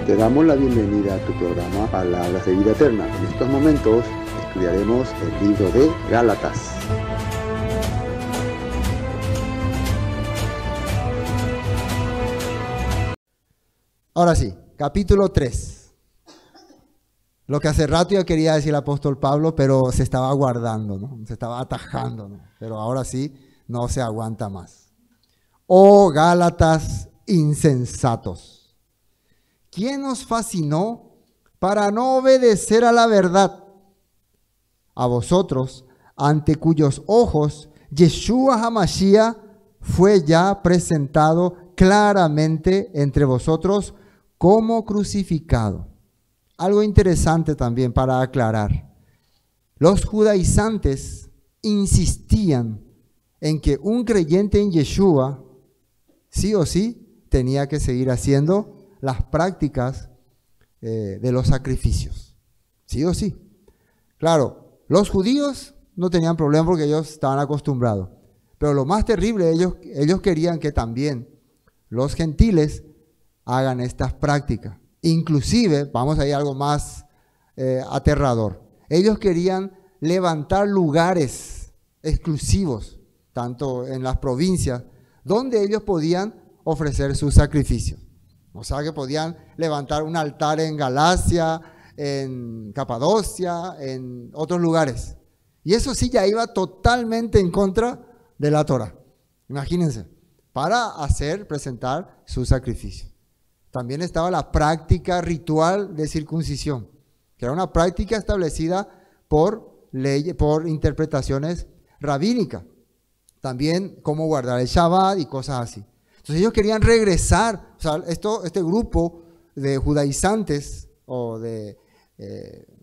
Te damos la bienvenida a tu programa Palabras de Vida Eterna. En estos momentos estudiaremos el libro de Gálatas. Ahora sí, capítulo 3. Lo que hace rato ya quería decir el apóstol Pablo, pero se estaba guardando, ¿no? Se estaba atajando, ¿no? Pero ahora sí, no se aguanta más. Oh Gálatas insensatos, ¿quién os fascinó para no obedecer a la verdad? A vosotros, ante cuyos ojos Yeshua HaMashiach fue ya presentado claramente entre vosotros como crucificado. Algo interesante también para aclarar. Los judaizantes insistían en que un creyente en Yeshua, sí o sí, tenía que seguir haciendo las prácticas de los sacrificios. Sí o sí. Claro, los judíos no tenían problema porque ellos estaban acostumbrados. Pero lo más terrible, ellos querían que también los gentiles hagan estas prácticas. Inclusive, vamos a ir a algo más aterrador. Ellos querían levantar lugares exclusivos, tanto en las provincias, donde ellos podían ofrecer sus sacrificios. O sea que podían levantar un altar en Galacia, en Capadocia, en otros lugares. Y eso sí ya iba totalmente en contra de la Torah. Imagínense, para presentar su sacrificio. También estaba la práctica ritual de circuncisión, que era una práctica establecida por leyes, por interpretaciones rabínicas. También cómo guardar el Shabbat y cosas así. Entonces ellos querían regresar, o sea, este grupo de judaizantes o de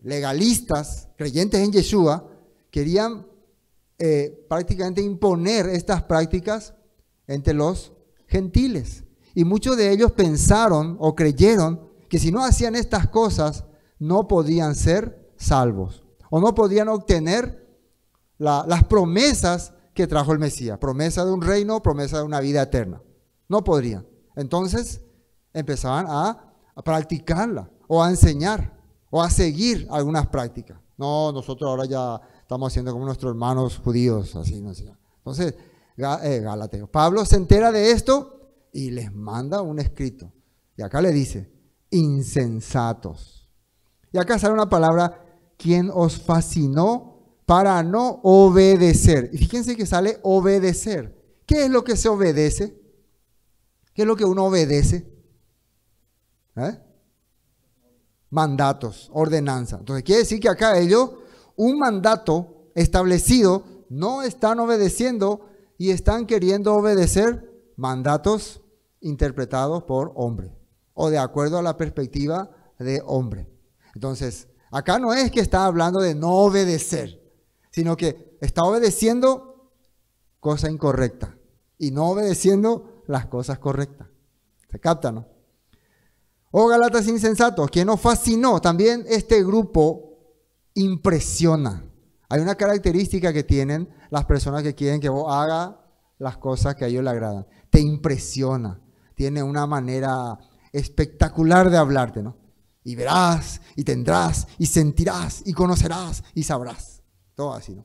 legalistas, creyentes en Yeshua, querían prácticamente imponer estas prácticas entre los gentiles. Y muchos de ellos pensaron o creyeron que si no hacían estas cosas, no podían ser salvos o no podían obtener las promesas que trajo el Mesías. Promesa de un reino, promesa de una vida eterna. No podrían. Entonces empezaban a practicarla o a enseñar o a seguir algunas prácticas. No, nosotros ahora ya estamos haciendo como nuestros hermanos judíos, así, no sé. Entonces, Gálatas. Pablo se entera de esto y les manda un escrito. Y acá le dice, insensatos. Y acá sale una palabra, ¿quién os fascinó para no obedecer? Y fíjense que sale obedecer. ¿Qué es lo que se obedece? ¿Qué es lo que uno obedece? Mandatos, ordenanza. Entonces quiere decir que acá ellos, un mandato establecido, no están obedeciendo y están queriendo obedecer mandatos interpretados por hombre o de acuerdo a la perspectiva de hombre. Entonces, acá no es que está hablando de no obedecer, sino que está obedeciendo cosa incorrecta y no obedeciendo las cosas correctas. ¿Se capta, no? Oh Gálatas insensatos, ¿quién os fascinó? También este grupo impresiona. Hay una característica que tienen las personas que quieren que vos hagas las cosas que a ellos les agradan. Te impresiona. Tiene una manera espectacular de hablarte, ¿no? Y verás, y tendrás, y sentirás, y conocerás, y sabrás. Todo así, ¿no?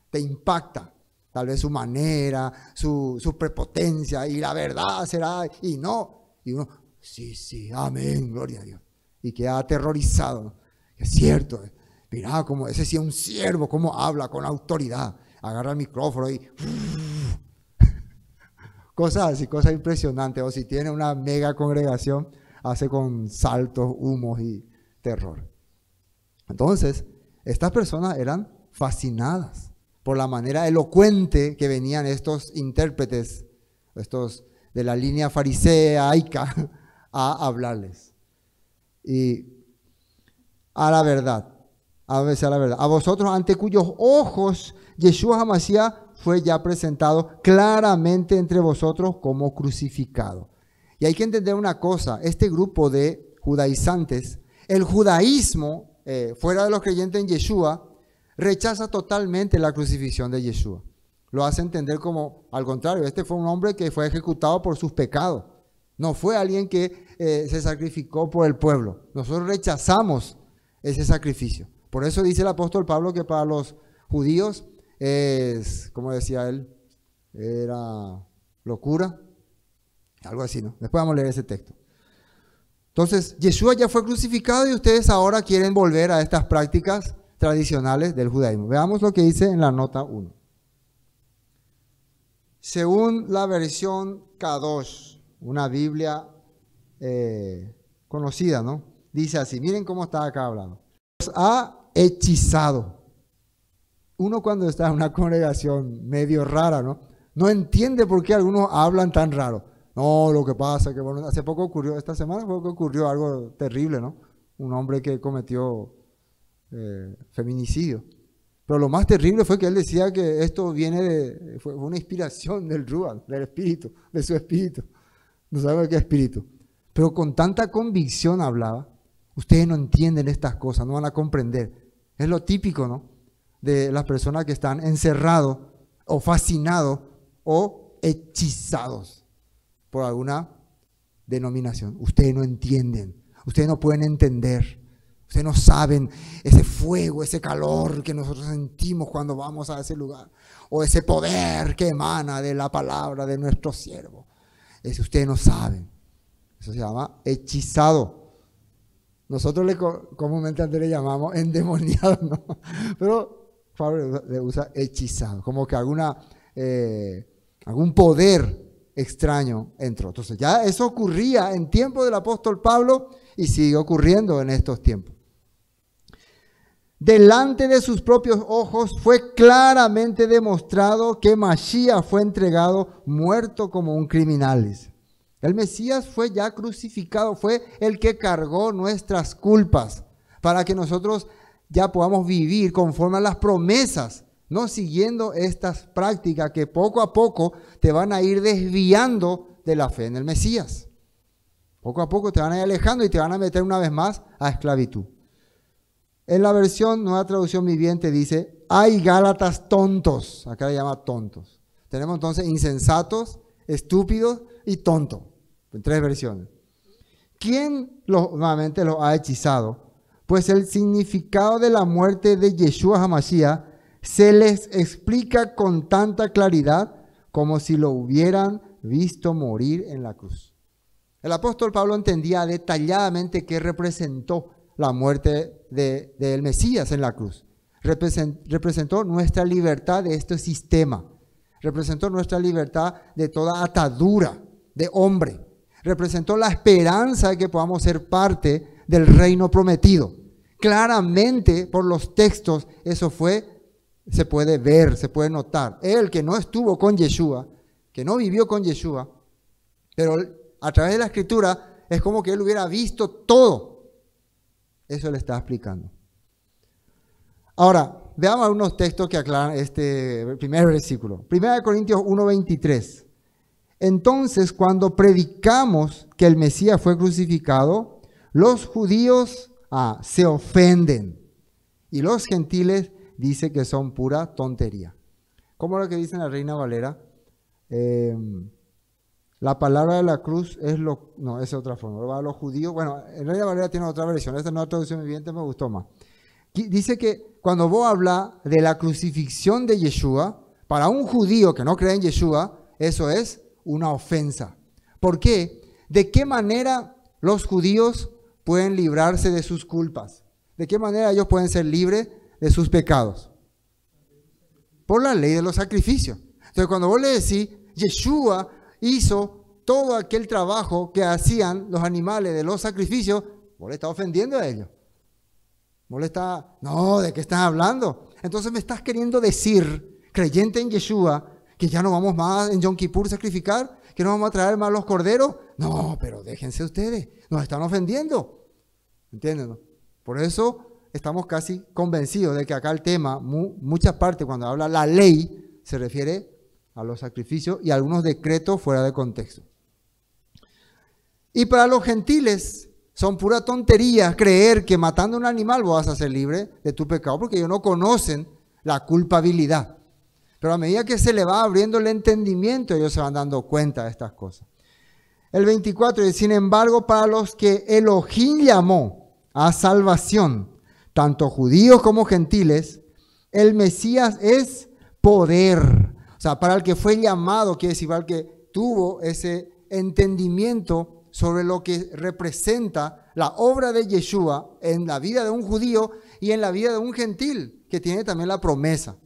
Te impacta. Tal vez su manera, su prepotencia, y la verdad será, y no. Y uno, sí, amén, gloria a Dios. Y queda aterrorizado, ¿no? Es cierto, mirá, como ese sí es un siervo, cómo habla con autoridad. Agarra el micrófono y... Cosas así, cosas impresionantes. O si tiene una mega congregación, hace con saltos, humos y terror. Entonces, estas personas eran fascinadas por la manera elocuente que venían estos intérpretes, estos de la línea fariseica, a hablarles. Y a la verdad, a veces a la verdad. A vosotros, ante cuyos ojos Yeshua HaMashiach fue ya presentado claramente entre vosotros como crucificado. Y hay que entender una cosa, este grupo de judaizantes, el judaísmo, fuera de los creyentes en Yeshua, rechaza totalmente la crucifixión de Yeshua. Lo hace entender como, al contrario, este fue un hombre que fue ejecutado por sus pecados. No fue alguien que se sacrificó por el pueblo. Nosotros rechazamos ese sacrificio. Por eso dice el apóstol Pablo que para los judíos es, como decía él, era locura, algo así, ¿no? Después vamos a leer ese texto. Entonces, Yeshua ya fue crucificado y ustedes ahora quieren volver a estas prácticas tradicionales del judaísmo. Veamos lo que dice en la nota 1. Según la versión Kadosh, una Biblia conocida, ¿no? Dice así, miren cómo está acá hablando. Los ha hechizado. Uno cuando está en una congregación medio rara, ¿no? No entiende por qué algunos hablan tan raro. No, lo que pasa es que, bueno, hace poco ocurrió, esta semana ocurrió algo terrible, ¿no? Un hombre que cometió feminicidio. Pero lo más terrible fue que él decía que esto viene fue una inspiración del Ruach, del espíritu, de su espíritu. No sabe qué espíritu. Pero con tanta convicción hablaba. Ustedes no entienden estas cosas, no van a comprender. Es lo típico, ¿no? De las personas que están encerrados o fascinados o hechizados por alguna denominación. Ustedes no entienden, ustedes no pueden entender, ustedes no saben ese fuego, ese calor que nosotros sentimos cuando vamos a ese lugar, o ese poder que emana de la palabra de nuestro siervo. Eso ustedes no saben. Eso se llama hechizado. Nosotros comúnmente antes le llamamos endemoniado, ¿no? Pero Pablo le usa hechizado, como que algún poder extraño entró. Entonces ya eso ocurría en tiempo del apóstol Pablo y sigue ocurriendo en estos tiempos. Delante de sus propios ojos fue claramente demostrado que Mashiach fue entregado muerto como un criminal. El Mesías fue ya crucificado, fue el que cargó nuestras culpas para que nosotros ya podamos vivir conforme a las promesas, no siguiendo estas prácticas que poco a poco te van a ir desviando de la fe en el Mesías. Poco a poco te van a ir alejando y te van a meter una vez más a esclavitud. En la versión Nueva Traducción Viviente dice, hay Gálatas tontos. Acá le llama tontos. Tenemos entonces insensatos, estúpidos y tontos. En 3 versiones. ¿Quién nuevamente los ha hechizado? Pues el significado de la muerte de Yeshua HaMashiach se les explica con tanta claridad como si lo hubieran visto morir en la cruz. El apóstol Pablo entendía detalladamente qué representó la muerte del Mesías en la cruz. Representó nuestra libertad de este sistema. Representó nuestra libertad de toda atadura de hombre. Representó la esperanza de que podamos ser parte del reino prometido. Claramente por los textos eso se puede ver, se puede notar. Él que no estuvo con Yeshua, que no vivió con Yeshua, pero a través de la escritura es como que él hubiera visto todo. Eso le está explicando. Ahora, veamos algunos textos que aclaran este primer versículo. 1 Corintios 1:23. Entonces, cuando predicamos que el Mesías fue crucificado, los judíos se ofenden y los gentiles dicen que son pura tontería. ¿Cómo es lo que dice la Reina Valera? La palabra de la cruz es no, esa es otra forma. Los judíos, bueno, en Reina Valera tiene otra versión. Esta nueva traducción viviente me gustó más. Dice que cuando vos hablas de la crucifixión de Yeshua, para un judío que no cree en Yeshua, eso es una ofensa. ¿Por qué? ¿De qué manera los judíos pueden librarse de sus culpas? ¿De qué manera ellos pueden ser libres de sus pecados? Por la ley de los sacrificios. Entonces, cuando vos le decís, Yeshua hizo todo aquel trabajo que hacían los animales de los sacrificios, vos le estás ofendiendo a ellos. Vos le estás, no, ¿de qué estás hablando? Entonces me estás queriendo decir, creyente en Yeshua, que ya no vamos más en Yom Kippur sacrificar, que no vamos a traer más los corderos. No, pero déjense ustedes, nos están ofendiendo. ¿Entienden? ¿No? Por eso estamos casi convencidos de que acá el tema, muchas partes cuando habla la ley, se refiere a los sacrificios y a algunos decretos fuera de contexto. Y para los gentiles son pura tontería creer que matando a un animal vas a ser libre de tu pecado, porque ellos no conocen la culpabilidad. Pero a medida que se le va abriendo el entendimiento, ellos se van dando cuenta de estas cosas. El 24 dice, sin embargo, para los que Elohim llamó a salvación, tanto judíos como gentiles, el Mesías es poder. O sea, para el que fue llamado, quiere decir, para el que tuvo ese entendimiento sobre lo que representa la obra de Yeshua en la vida de un judío y en la vida de un gentil, que tiene también la promesa.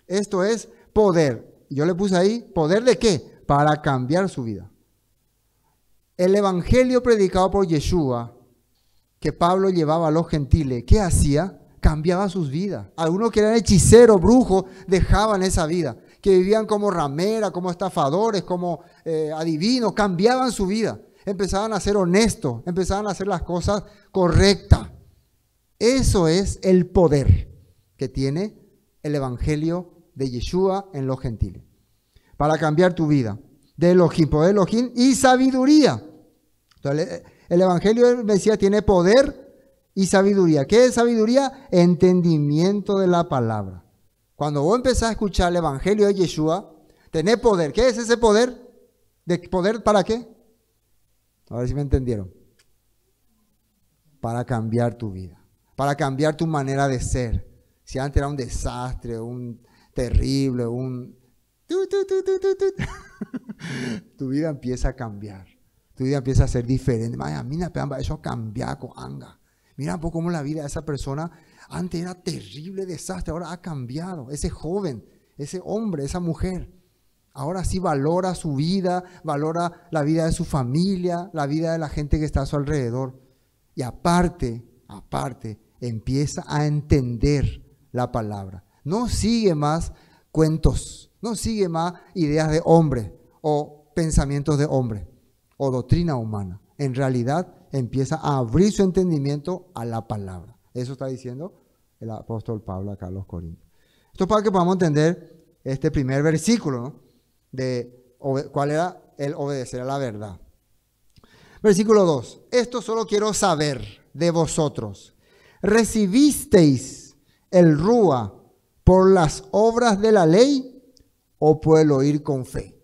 Esto es poder. Yo le puse ahí, ¿poder de qué? Para cambiar su vida. El evangelio predicado por Yeshua, que Pablo llevaba a los gentiles, ¿qué hacía? Cambiaba sus vidas. Algunos que eran hechiceros, brujos, dejaban esa vida. Que vivían como rameras, como estafadores, como adivinos, cambiaban su vida. Empezaban a ser honestos, empezaban a hacer las cosas correctas. Eso es el poder que tiene el evangelio de Yeshua en los gentiles. Para cambiar tu vida. De Elohim, poder de Elohim y sabiduría. Entonces, el evangelio del Mesías tiene poder y sabiduría. ¿Qué es sabiduría? Entendimiento de la palabra. Cuando vos empezás a escuchar el evangelio de Yeshua, tenés poder. ¿Qué es ese poder? ¿De poder para qué? A ver si me entendieron. Para cambiar tu vida. Para cambiar tu manera de ser. Si antes era un desastre, un terrible, tu vida empieza a cambiar. Tu vida empieza a ser diferente. Mira, eso cambia con anga. Mira un poco cómo la vida de esa persona antes era terrible, desastre, ahora ha cambiado. Ese joven, ese hombre, esa mujer, ahora sí valora su vida, valora la vida de su familia, la vida de la gente que está a su alrededor. Y aparte, empieza a entender la palabra. No sigue más cuentos, no sigue más ideas de hombre o pensamientos de hombre o doctrina humana. En realidad empieza a abrir su entendimiento a la palabra. Eso está diciendo el apóstol Pablo acá a los Corintios. Esto es para que podamos entender este primer versículo, ¿no? De cuál era el obedecer a la verdad. Versículo 2. Esto solo quiero saber de vosotros. ¿Recibisteis el Rúa por las obras de la ley o por el oír con fe?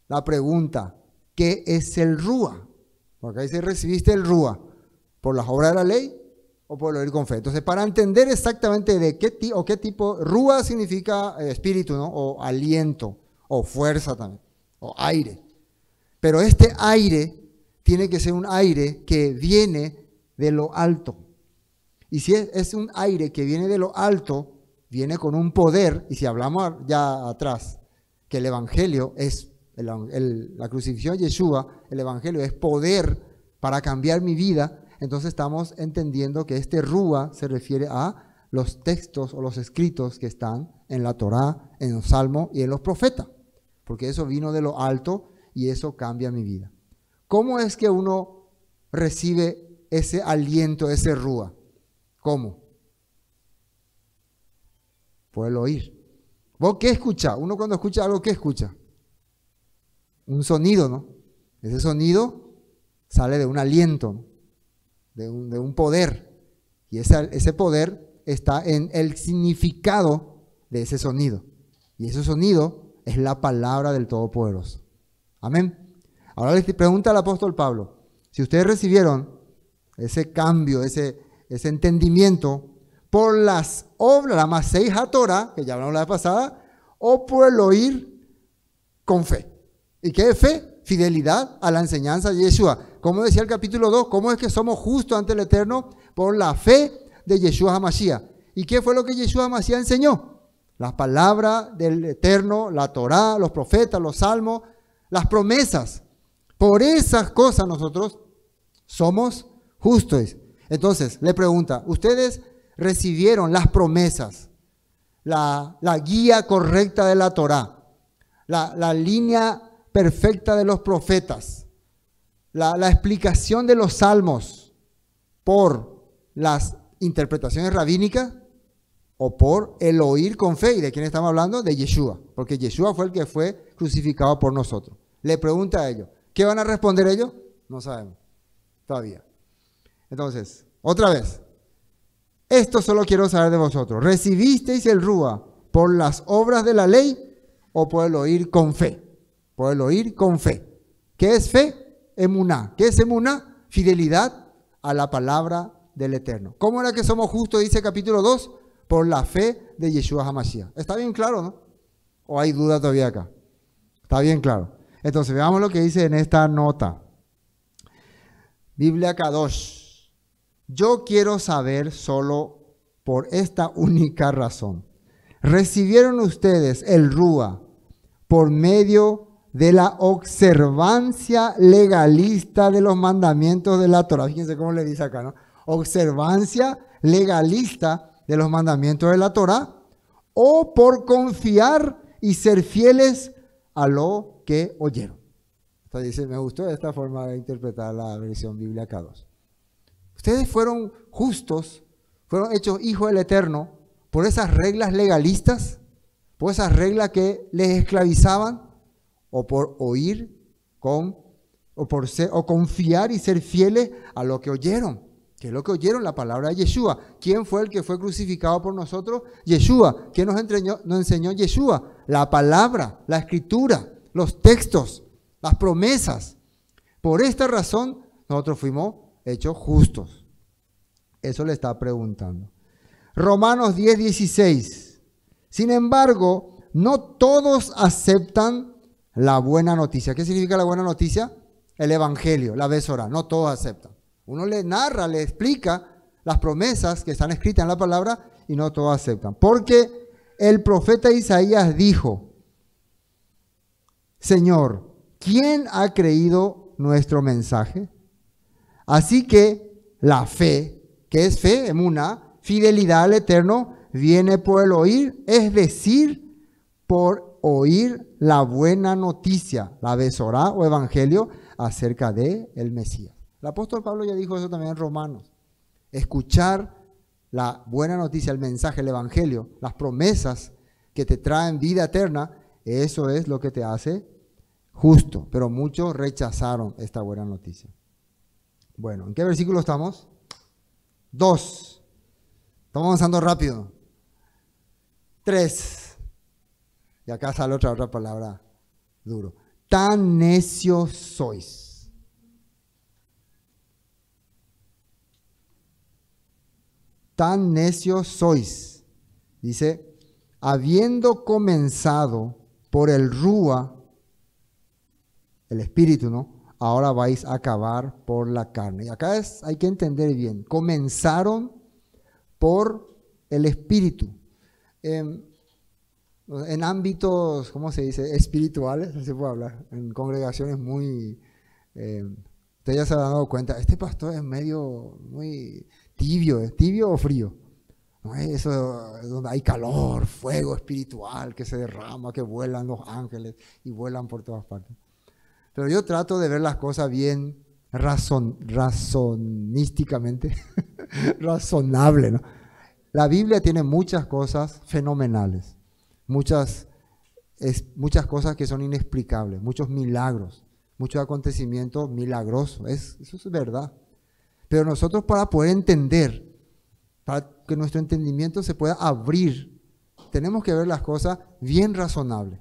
La pregunta, ¿qué es el Rúa? Porque ahí dice, ¿recibiste el Rúa por las obras de la ley o por el oír con fe? Entonces, para entender exactamente de qué tipo, Rúa significa espíritu, ¿no? O aliento, o fuerza también, o aire. Pero este aire tiene que ser un aire que viene de lo alto. Y si es un aire que viene de lo alto, viene con un poder. Y si hablamos ya atrás, que el evangelio es la crucifixión de Yeshua, el evangelio es poder para cambiar mi vida, entonces estamos entendiendo que este Rúa se refiere a los textos o los escritos que están en la Torá, en los Salmos y en los profetas, porque eso vino de lo alto y eso cambia mi vida. ¿Cómo es que uno recibe ese aliento, ese Rúa? ¿Cómo? Por el oír. ¿Vos qué escuchás? Uno cuando escucha algo, ¿qué escucha? Un sonido, ¿no? Ese sonido sale de un aliento, ¿no? de un poder. Y ese poder está en el significado de ese sonido. Y ese sonido es la palabra del Todopoderoso. Amén. Ahora le pregunta al apóstol Pablo, si ustedes recibieron ese cambio, ese entendimiento, por las obras, la Masei HaTorah, que ya hablamos la vez pasada, o por el oír con fe. ¿Y qué es fe? Fidelidad a la enseñanza de Yeshua. Como decía el capítulo 2, ¿cómo es que somos justos ante el Eterno? Por la fe de Yeshua HaMashiach. ¿Y qué fue lo que Yeshua HaMashiach enseñó? Las palabras del Eterno, la Torá, los profetas, los salmos, las promesas. Por esas cosas nosotros somos justos. Entonces, le pregunta, ¿ustedes recibieron las promesas, la guía correcta de la Torá, la línea perfecta de los profetas, la explicación de los salmos por las interpretaciones rabínicas o por el oír con fe? ¿Y de quién estamos hablando? De Yeshua, porque Yeshua fue el que fue crucificado por nosotros. Le pregunta a ellos, ¿qué van a responder ellos? No sabemos todavía. Entonces, otra vez, esto solo quiero saber de vosotros. ¿Recibisteis el Rúa por las obras de la ley o por el oír con fe? Por el oír con fe. ¿Qué es fe? emuná. ¿Qué es emuná? Fidelidad a la palabra del Eterno. ¿Cómo era que somos justos? Dice capítulo 2, por la fe de Yeshua HaMashiach. Está bien claro, ¿no? ¿O hay duda todavía acá? Está bien claro. Entonces veamos lo que dice en esta nota. Biblia Kadosh. Yo quiero saber solo por esta única razón. ¿Recibieron ustedes el Rúa por medio de la observancia legalista de los mandamientos de la Torah? Fíjense cómo le dice acá, ¿no? Observancia legalista de los mandamientos de la Torah, o por confiar y ser fieles a lo que oyeron. Entonces dice, me gustó esta forma de interpretar la versión Biblia K2. Ustedes fueron justos, fueron hechos hijos del Eterno por esas reglas legalistas, por esas reglas que les esclavizaban, o por oír o confiar y ser fieles a lo que oyeron. ¿Qué es lo que oyeron? La palabra de Yeshua. ¿Quién fue el que fue crucificado por nosotros? Yeshua. ¿Quién nos enseñó Yeshua? La palabra, la escritura, los textos, las promesas. Por esta razón nosotros fuimos hechos justos. Eso le está preguntando. Romanos 10:16. Sin embargo, no todos aceptan la buena noticia. ¿Qué significa la buena noticia? El evangelio, la Besorá. No todos aceptan. Uno le narra, le explica las promesas que están escritas en la palabra y no todos aceptan. Porque el profeta Isaías dijo, Señor, ¿quién ha creído nuestro mensaje? Así que la fe, que es fe, emuná, fidelidad al Eterno, viene por el oír, es decir, por oír la buena noticia, la Besorá o evangelio acerca de el Mesías. El apóstol Pablo ya dijo eso también en Romanos. Escuchar la buena noticia, el mensaje, el evangelio, las promesas que te traen vida eterna, eso es lo que te hace justo. Pero muchos rechazaron esta buena noticia. Bueno, ¿en qué versículo estamos? 2. Estamos avanzando rápido. 3. Y acá sale otra palabra duro. Tan necios sois. Tan necios sois. Dice, habiendo comenzado por el Rúa, el espíritu, ¿no? Ahora vais a acabar por la carne. Y acá hay que entender bien. Comenzaron por el espíritu. En ámbitos, ¿cómo se dice? Espirituales, no se puede hablar. En congregaciones muy... ustedes ya se han dado cuenta, este pastor es medio muy tibio. ¿Es tibio o frío? No es eso donde hay calor, fuego espiritual que se derrama, que vuelan los ángeles y vuelan por todas partes. Pero yo trato de ver las cosas bien razonísticamente, razonable, ¿no? La Biblia tiene muchas cosas fenomenales, muchas cosas que son inexplicables, muchos milagros, muchos acontecimientos milagrosos, eso es verdad. Pero nosotros, para poder entender, para que nuestro entendimiento se pueda abrir, tenemos que ver las cosas bien razonables,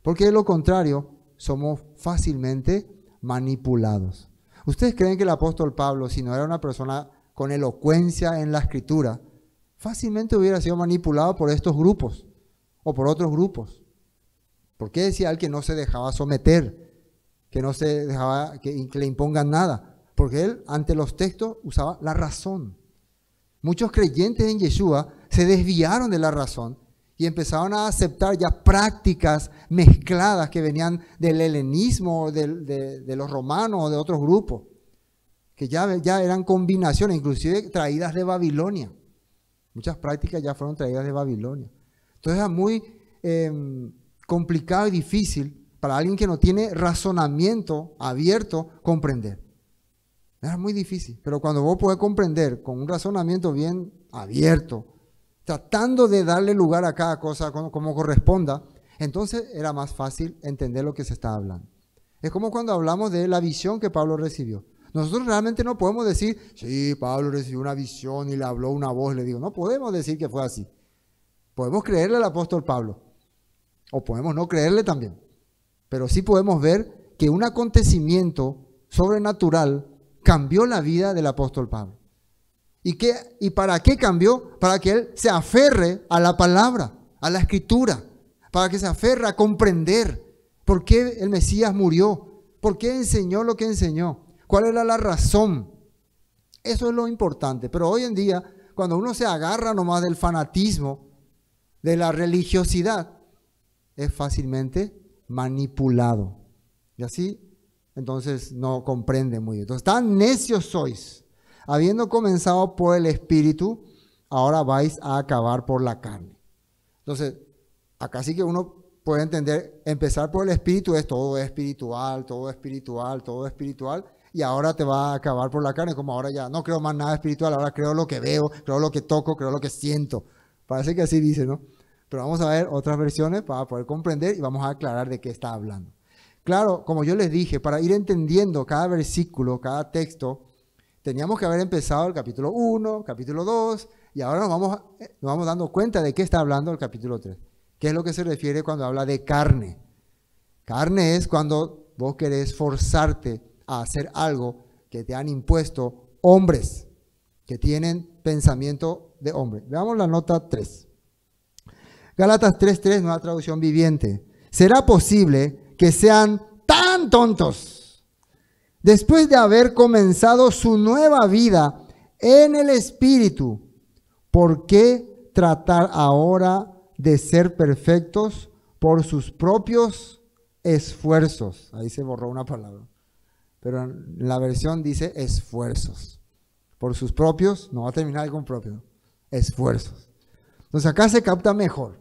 porque de lo contrario somos fácilmente manipulados. ¿Ustedes creen que el apóstol Pablo, si no era una persona con elocuencia en la escritura, fácilmente hubiera sido manipulado por estos grupos o por otros grupos? ¿Por qué decía él que no se dejaba someter, que no se dejaba que le impongan nada? Porque él, ante los textos, usaba la razón. Muchos creyentes en Yeshua se desviaron de la razón y empezaron a aceptar ya prácticas mezcladas que venían del helenismo, de los romanos o de otros grupos, que ya eran combinaciones, inclusive traídas de Babilonia. Muchas prácticas ya fueron traídas de Babilonia. Entonces era muy complicado y difícil para alguien que no tiene razonamiento abierto comprender. Era muy difícil, pero cuando vos podés comprender con un razonamiento bien abierto, tratando de darle lugar a cada cosa como corresponda, entonces era más fácil entender lo que se está hablando. Es como cuando hablamos de la visión que Pablo recibió. Nosotros realmente no podemos decir, sí, Pablo recibió una visión y le habló una voz, le digo, no podemos decir que fue así. Podemos creerle al apóstol Pablo, o podemos no creerle también, pero sí podemos ver que un acontecimiento sobrenatural cambió la vida del apóstol Pablo. ¿Y para qué cambió? Para que él se aferre a la palabra, a la escritura, para que se aferre a comprender por qué el Mesías murió, por qué enseñó lo que enseñó, cuál era la razón. Eso es lo importante. Pero hoy en día, cuando uno se agarra nomás del fanatismo, de la religiosidad, es fácilmente manipulado. Y así, entonces no comprende muy bien. Entonces, tan necios sois, habiendo comenzado por el Espíritu, ahora vais a acabar por la carne. Entonces, acá sí que uno puede entender, empezar por el Espíritu es todo espiritual, todo espiritual, todo espiritual, y ahora te va a acabar por la carne, como ahora ya no creo más nada espiritual, ahora creo lo que veo, creo lo que toco, creo lo que siento. Parece que así dice, ¿no? Pero vamos a ver otras versiones para poder comprender y vamos a aclarar de qué está hablando. Claro, como yo les dije, para ir entendiendo cada versículo, cada texto, teníamos que haber empezado el capítulo 1, capítulo 2, y ahora nos vamos dando cuenta de qué está hablando el capítulo 3. ¿Qué es lo que se refiere cuando habla de carne? Carne es cuando vos querés forzarte a hacer algo que te han impuesto hombres que tienen pensamiento de hombre. Veamos la nota 3. Gálatas 3:3, nueva traducción viviente. ¿Será posible que sean tan tontos después de haber comenzado su nueva vida en el Espíritu? ¿Por qué tratar ahora de ser perfectos por sus propios esfuerzos? Ahí se borró una palabra, pero en la versión dice esfuerzos. Por sus propios, no va a terminar con propio, esfuerzos. Entonces acá se capta mejor.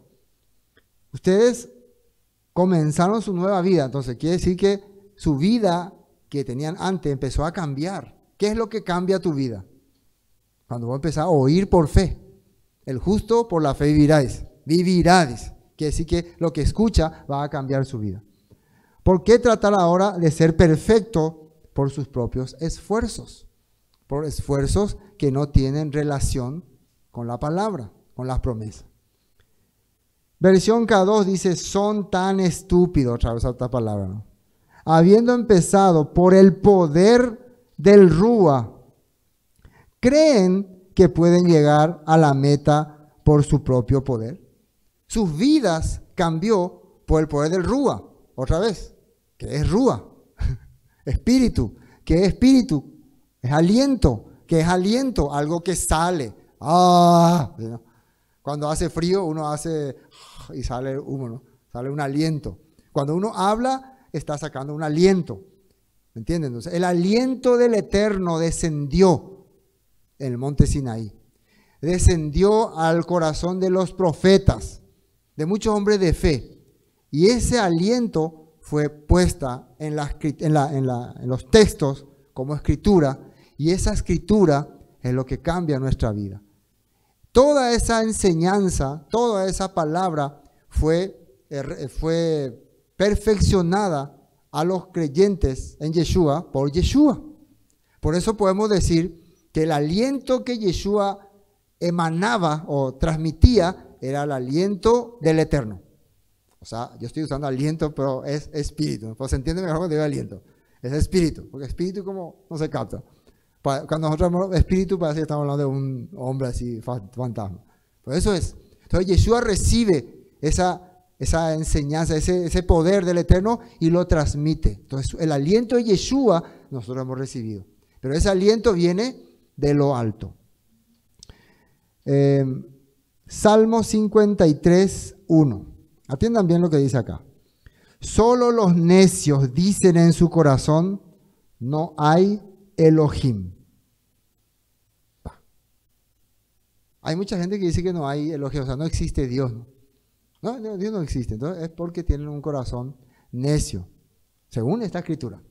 Ustedes comenzaron su nueva vida, entonces quiere decir que su vida que tenían antes empezó a cambiar. ¿Qué es lo que cambia tu vida? Cuando vos empezás a oír por fe. El justo por la fe viviráis. Viviráis. Quiere decir que lo que escucha va a cambiar su vida. ¿Por qué tratar ahora de ser perfecto por sus propios esfuerzos? Por esfuerzos que no tienen relación con la palabra, con las promesas. Versión K2 dice, son tan estúpidos, otra vez otra palabra, ¿no? Habiendo empezado por el poder del Rúa, creen que pueden llegar a la meta por su propio poder. Sus vidas cambió por el poder del Rúa, otra vez, que es Rúa, espíritu, que es espíritu, es aliento, que es aliento, algo que sale. Cuando hace frío uno hace y sale humo, ¿no? Sale un aliento. Cuando uno habla, está sacando un aliento. ¿Me entienden? Entonces, el aliento del Eterno descendió en el monte Sinaí. Descendió al corazón de los profetas, de muchos hombres de fe. Y ese aliento fue puesta en los textos como escritura. Y esa escritura es lo que cambia nuestra vida. Toda esa enseñanza, toda esa palabra fue perfeccionada a los creyentes en Yeshua por Yeshua. Por eso podemos decir que el aliento que Yeshua emanaba o transmitía era el aliento del Eterno. O sea, yo estoy usando aliento, pero es espíritu. Pues se entiende mejor cuando digo aliento. Es espíritu, porque espíritu como no se capta. Cuando nosotros hablamos de espíritu, parece que estamos hablando de un hombre así, fantasma. Por eso es. Entonces Yeshua recibe esa enseñanza, ese poder del Eterno y lo transmite. Entonces el aliento de Yeshua nosotros hemos recibido. Pero ese aliento viene de lo alto. Salmo 53:1. Atiendan bien lo que dice acá. Solo los necios dicen en su corazón, no hay Elohim. Hay mucha gente que dice que no hay Elohim, o sea, no existe Dios. No, Dios no existe. Entonces es porque tienen un corazón necio, según esta escritura.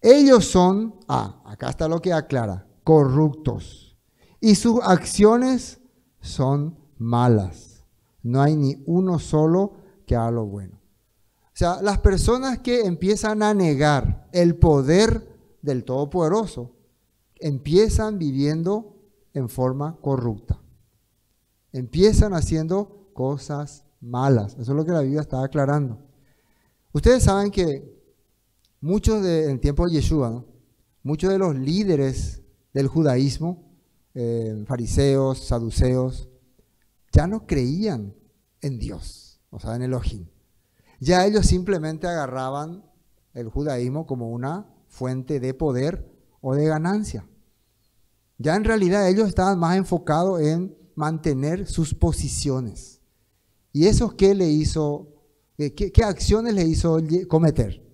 Ellos son, acá está lo que aclara, corruptos. Y sus acciones son malas. No hay ni uno solo que haga lo bueno. O sea, las personas que empiezan a negar el poder del Todopoderoso, empiezan viviendo en forma corrupta. Empiezan haciendo cosas malas. Eso es lo que la Biblia está aclarando. Ustedes saben que en el tiempo de Yeshua, ¿no? Muchos de los líderes del judaísmo, fariseos, saduceos, ya no creían en Dios, o sea, en Elohim. Ya ellos simplemente agarraban el judaísmo como una fuente de poder o de ganancia. Ya en realidad ellos estaban más enfocados en mantener sus posiciones. ¿Y eso qué le hizo? ¿Qué acciones le hizo cometer?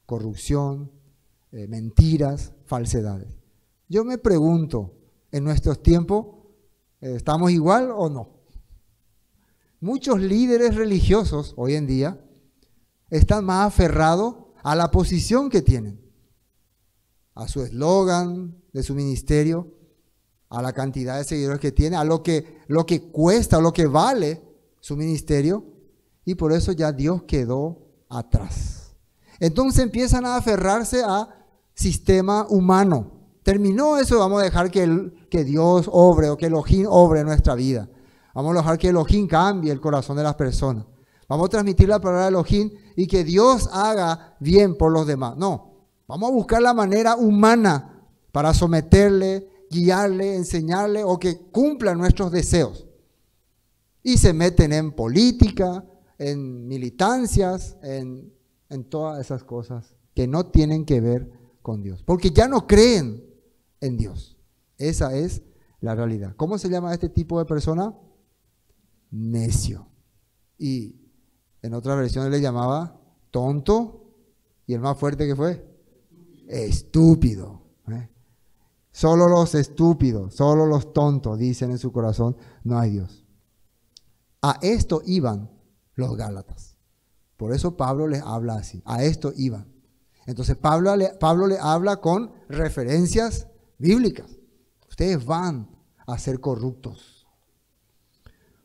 Corrupción, mentiras, falsedades. Yo me pregunto, en nuestros tiempos, ¿estamos igual o no? Muchos líderes religiosos hoy en día están más aferrados a la posición que tienen, a su eslogan de su ministerio, a la cantidad de seguidores que tiene, a lo que cuesta, lo que vale su ministerio, y por eso ya Dios quedó atrás. Entonces empiezan a aferrarse a sistema humano. Terminó eso, vamos a dejar que Dios obre o que Elohim obre en nuestra vida. Vamos a dejar que Elohim cambie el corazón de las personas. Vamos a transmitir la palabra de Elohim y que Dios haga bien por los demás. No, vamos a buscar la manera humana para someterle, guiarle, enseñarle o que cumpla nuestros deseos. Y se meten en política, en militancias, en todas esas cosas que no tienen que ver con Dios. Porque ya no creen en Dios. Esa es la realidad. ¿Cómo se llama este tipo de persona? Necio. Y en otras versiones le llamaba tonto. Y el más fuerte que fue, estúpido. Solo los estúpidos, solo los tontos dicen en su corazón, no hay Dios. A esto iban los Gálatas. Por eso Pablo les habla así. A esto iban. Entonces Pablo le habla con referencias bíblicas. Ustedes van a ser corruptos.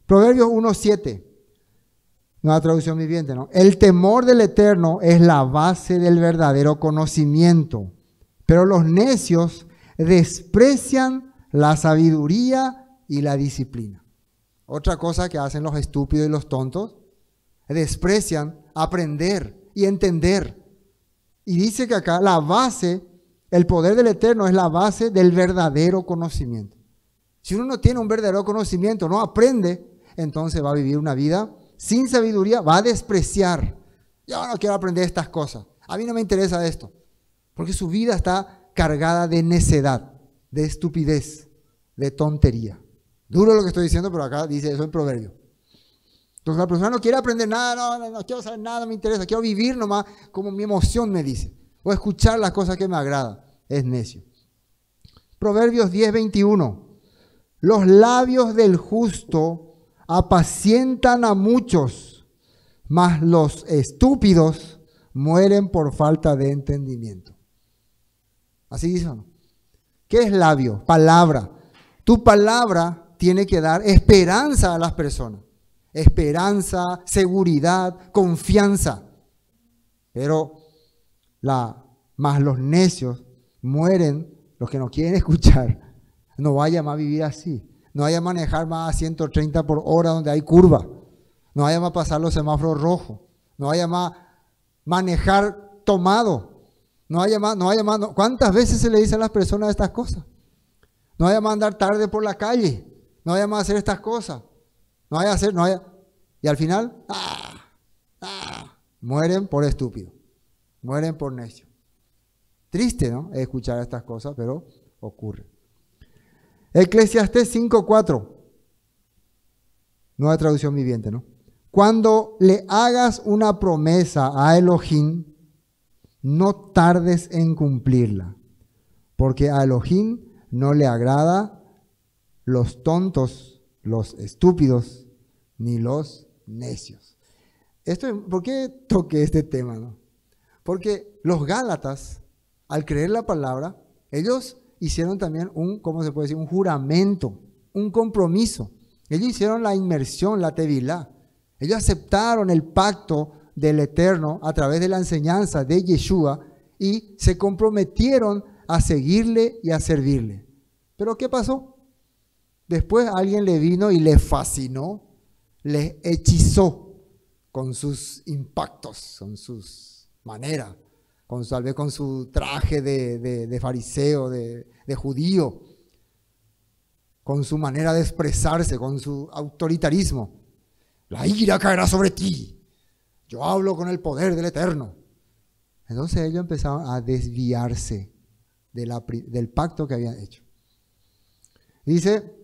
Proverbios 1:7. Nueva traducción viviente, ¿no? El temor del Eterno es la base del verdadero conocimiento, pero los necios desprecian la sabiduría y la disciplina. Otra cosa que hacen los estúpidos y los tontos, desprecian aprender y entender. Y dice que acá la base, el poder del Eterno es la base del verdadero conocimiento. Si uno no tiene un verdadero conocimiento, no aprende, entonces va a vivir una vida sin sabiduría, va a despreciar. Yo no quiero aprender estas cosas. A mí no me interesa esto. Porque su vida está cargada de necedad, de estupidez, de tontería. Duro lo que estoy diciendo, pero acá dice eso en Proverbio. Entonces la persona no quiere aprender nada, no quiero saber nada, no me interesa, quiero vivir nomás como mi emoción me dice. O escuchar las cosas que me agradan. Es necio. Proverbios 10:21. Los labios del justo apacientan a muchos, mas los estúpidos mueren por falta de entendimiento. Así dice, ¿no? ¿Qué es labio? Palabra. Tu palabra tiene que dar esperanza a las personas. Esperanza, seguridad, confianza. Pero más los necios mueren, los que no quieren escuchar. No vaya más a vivir así. No vaya a manejar más a 130 por hora donde hay curva. No vaya más a pasar los semáforos rojos. No vaya más a manejar tomado. No vaya más. ¿Cuántas veces se le dice a las personas estas cosas? No vaya más a andar tarde por la calle. No vaya más a hacer estas cosas. Y al final, mueren por estúpido. Mueren por necio. Triste, ¿no? Escuchar estas cosas, pero ocurre. Eclesiastés 5:4. Nueva traducción viviente, ¿no? Cuando le hagas una promesa a Elohim, no tardes en cumplirla, porque a Elohim no le agrada los tontos, los estúpidos, ni los necios. ¿Por qué toqué este tema, no? Porque los Gálatas, al creer la palabra, ellos hicieron también un juramento, un compromiso. Ellos hicieron la inmersión, la tevilá. Ellos aceptaron el pacto del Eterno a través de la enseñanza de Yeshua y se comprometieron a seguirle y a servirle. ¿Pero qué pasó? Después alguien le vino y le fascinó, les hechizó con sus impactos, con sus maneras, tal vez con su traje de fariseo, de judío, con su manera de expresarse, con su autoritarismo. La ira caerá sobre ti. Yo hablo con el poder del Eterno. Entonces ellos empezaron a desviarse del pacto que habían hecho. Dice,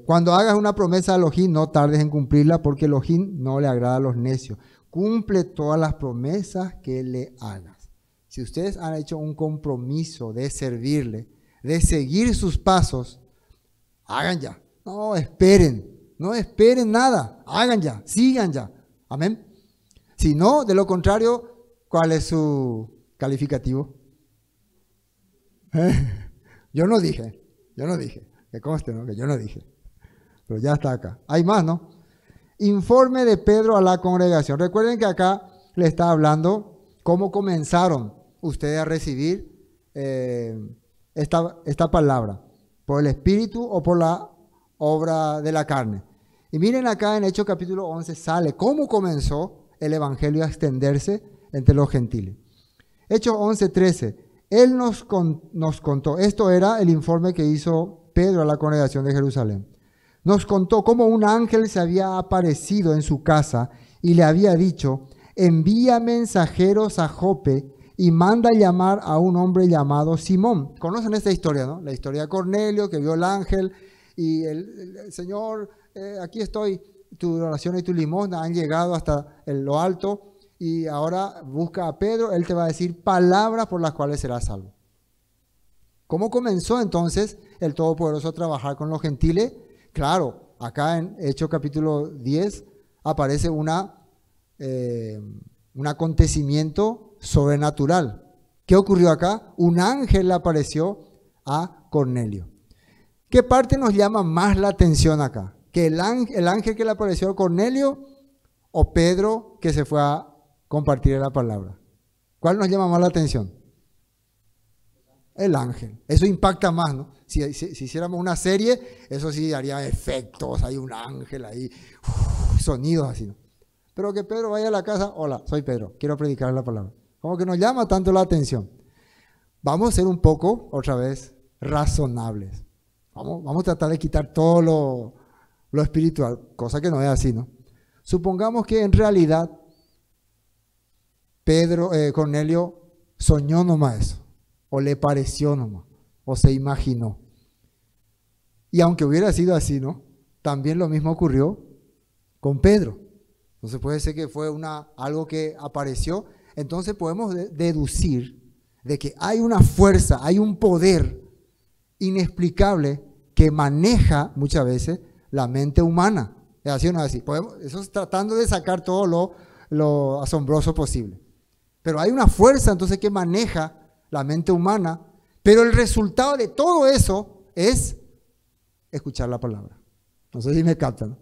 cuando hagas una promesa a Elohim, no tardes en cumplirla, porque Elohim no le agrada a los necios. Cumple todas las promesas que le hagas. Si ustedes han hecho un compromiso de servirle, de seguir sus pasos, hagan ya. No esperen nada. Hagan ya, sigan ya. Amén. Si no, de lo contrario, ¿cuál es su calificativo? Yo no dije. Que conste, ¿no? Que yo no dije. Pero ya está acá. Hay más, ¿no? Informe de Pedro a la congregación. Recuerden que acá le está hablando cómo comenzaron ustedes a recibir esta palabra. ¿Por el Espíritu o por la obra de la carne? Y miren acá en Hechos capítulo 11 sale cómo comenzó el Evangelio a extenderse entre los gentiles. Hechos 11:13. Él nos contó, esto era el informe que hizo Pedro a la congregación de Jerusalén. Nos contó cómo un ángel se había aparecido en su casa y le había dicho, envía mensajeros a Jope y manda llamar a un hombre llamado Simón. ¿Conocen esta historia, no? La historia de Cornelio, que vio el ángel y el Señor, aquí estoy, tu oración y tu limosna han llegado hasta lo alto y ahora busca a Pedro, él te va a decir palabras por las cuales serás salvo. ¿Cómo comenzó entonces el Todopoderoso a trabajar con los gentiles? Claro, acá en Hechos capítulo 10 aparece un acontecimiento sobrenatural. ¿Qué ocurrió acá? Un ángel le apareció a Cornelio. ¿Qué parte nos llama más la atención acá? ¿Que el ángel que le apareció a Cornelio o Pedro que se fue a compartir la palabra? ¿Cuál nos llama más la atención? El ángel. Eso impacta más, ¿no? Si hiciéramos una serie, eso sí haría efectos, hay un ángel ahí, sonidos así, ¿no? Pero que Pedro vaya a la casa, hola, soy Pedro, quiero predicar la palabra. Como que nos llama tanto la atención. Vamos a ser un poco, otra vez, razonables. Vamos a tratar de quitar todo lo espiritual, cosa que no es así, ¿no? Supongamos que en realidad Cornelio soñó nomás eso, o le pareció nomás, o se imaginó. Y aunque hubiera sido así, ¿no? También lo mismo ocurrió con Pedro. Entonces puede ser que fue algo que apareció. Entonces podemos deducir de que hay una fuerza, hay un poder inexplicable que maneja muchas veces la mente humana. ¿Es así o no es así? Eso es tratando de sacar todo lo asombroso posible. Pero hay una fuerza entonces que maneja la mente humana, pero el resultado de todo eso es escuchar la palabra. No sé si me captan.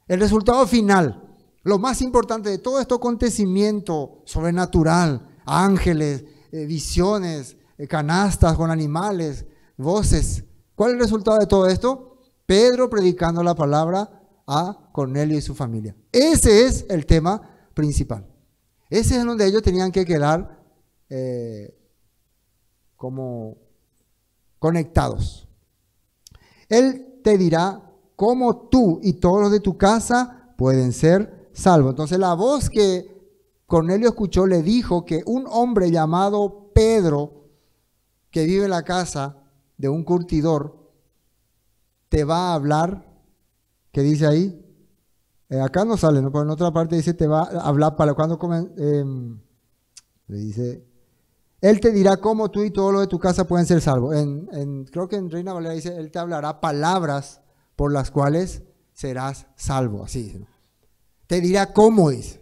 El resultado final, lo más importante de todo este acontecimiento sobrenatural, ángeles, visiones, canastas con animales, voces. ¿Cuál es el resultado de todo esto? Pedro predicando la palabra a Cornelio y su familia. Ese es el tema principal. Ese es donde ellos tenían que quedar como conectados. Él te dirá cómo tú y todos los de tu casa pueden ser salvos. Entonces la voz que Cornelio escuchó le dijo que un hombre llamado Pedro, que vive en la casa de un curtidor, te va a hablar. ¿Qué dice ahí? Acá no sale, ¿no? Pero en otra parte dice te va a hablar para cuando le dice, él te dirá cómo tú y todos los de tu casa pueden ser salvos. Creo que en Reina Valera dice, él te hablará palabras por las cuales serás salvo. Así dice, ¿no? Te dirá cómo, dice.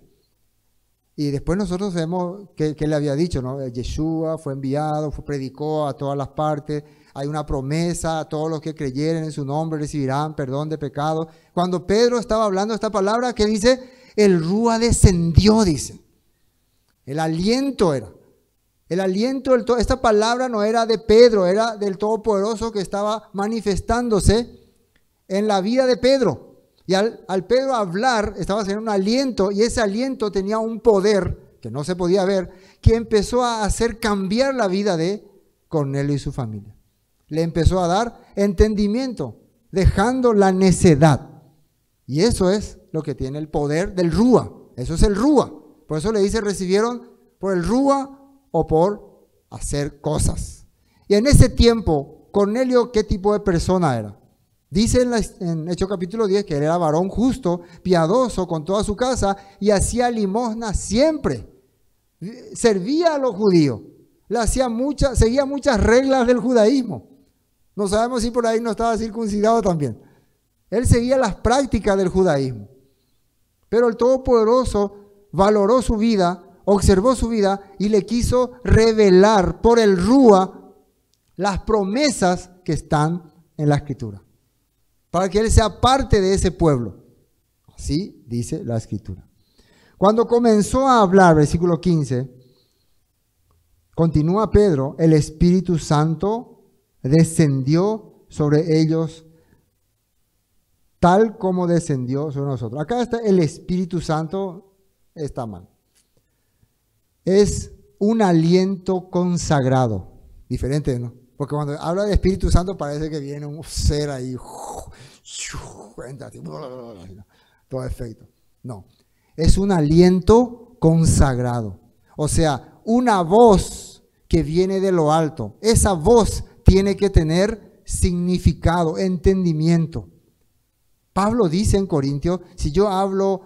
Y después nosotros vemos que le había dicho, ¿no? Yeshua fue enviado, predicó a todas las partes. Hay una promesa, a todos los que creyeren en su nombre recibirán perdón de pecados. Cuando Pedro estaba hablando esta palabra, ¿qué dice? El Rúa descendió, dice. El aliento era. El aliento, esta palabra no era de Pedro, era del Todopoderoso que estaba manifestándose en la vida de Pedro. Y al Pedro hablar, estaba haciendo un aliento, y ese aliento tenía un poder que no se podía ver, que empezó a hacer cambiar la vida de Cornelio y su familia. Le empezó a dar entendimiento, dejando la necedad. Y eso es lo que tiene el poder del Rúa. Eso es el Rúa. Por eso le dice, recibieron por el Rúa o por hacer cosas. Y en ese tiempo, Cornelio, ¿qué tipo de persona era? Dice en Hechos capítulo 10 que él era varón justo, piadoso con toda su casa y hacía limosna siempre. Servía a los judíos. Seguía muchas reglas del judaísmo. No sabemos si por ahí no estaba circuncidado también. Él seguía las prácticas del judaísmo. Pero el Todopoderoso valoró su vida, observó su vida y le quiso revelar por el Rúa las promesas que están en la Escritura, para que él sea parte de ese pueblo. Así dice la Escritura. Cuando comenzó a hablar, versículo 15, continúa Pedro, el Espíritu Santo descendió sobre ellos tal como descendió sobre nosotros. Acá está el Espíritu Santo, está mal. Es un aliento consagrado. Diferente, ¿no? Porque cuando habla de Espíritu Santo parece que viene un ser ahí. Todo efecto. No. Es un aliento consagrado. O sea, una voz que viene de lo alto. Esa voz tiene que tener significado, entendimiento. Pablo dice en Corintios, si yo hablo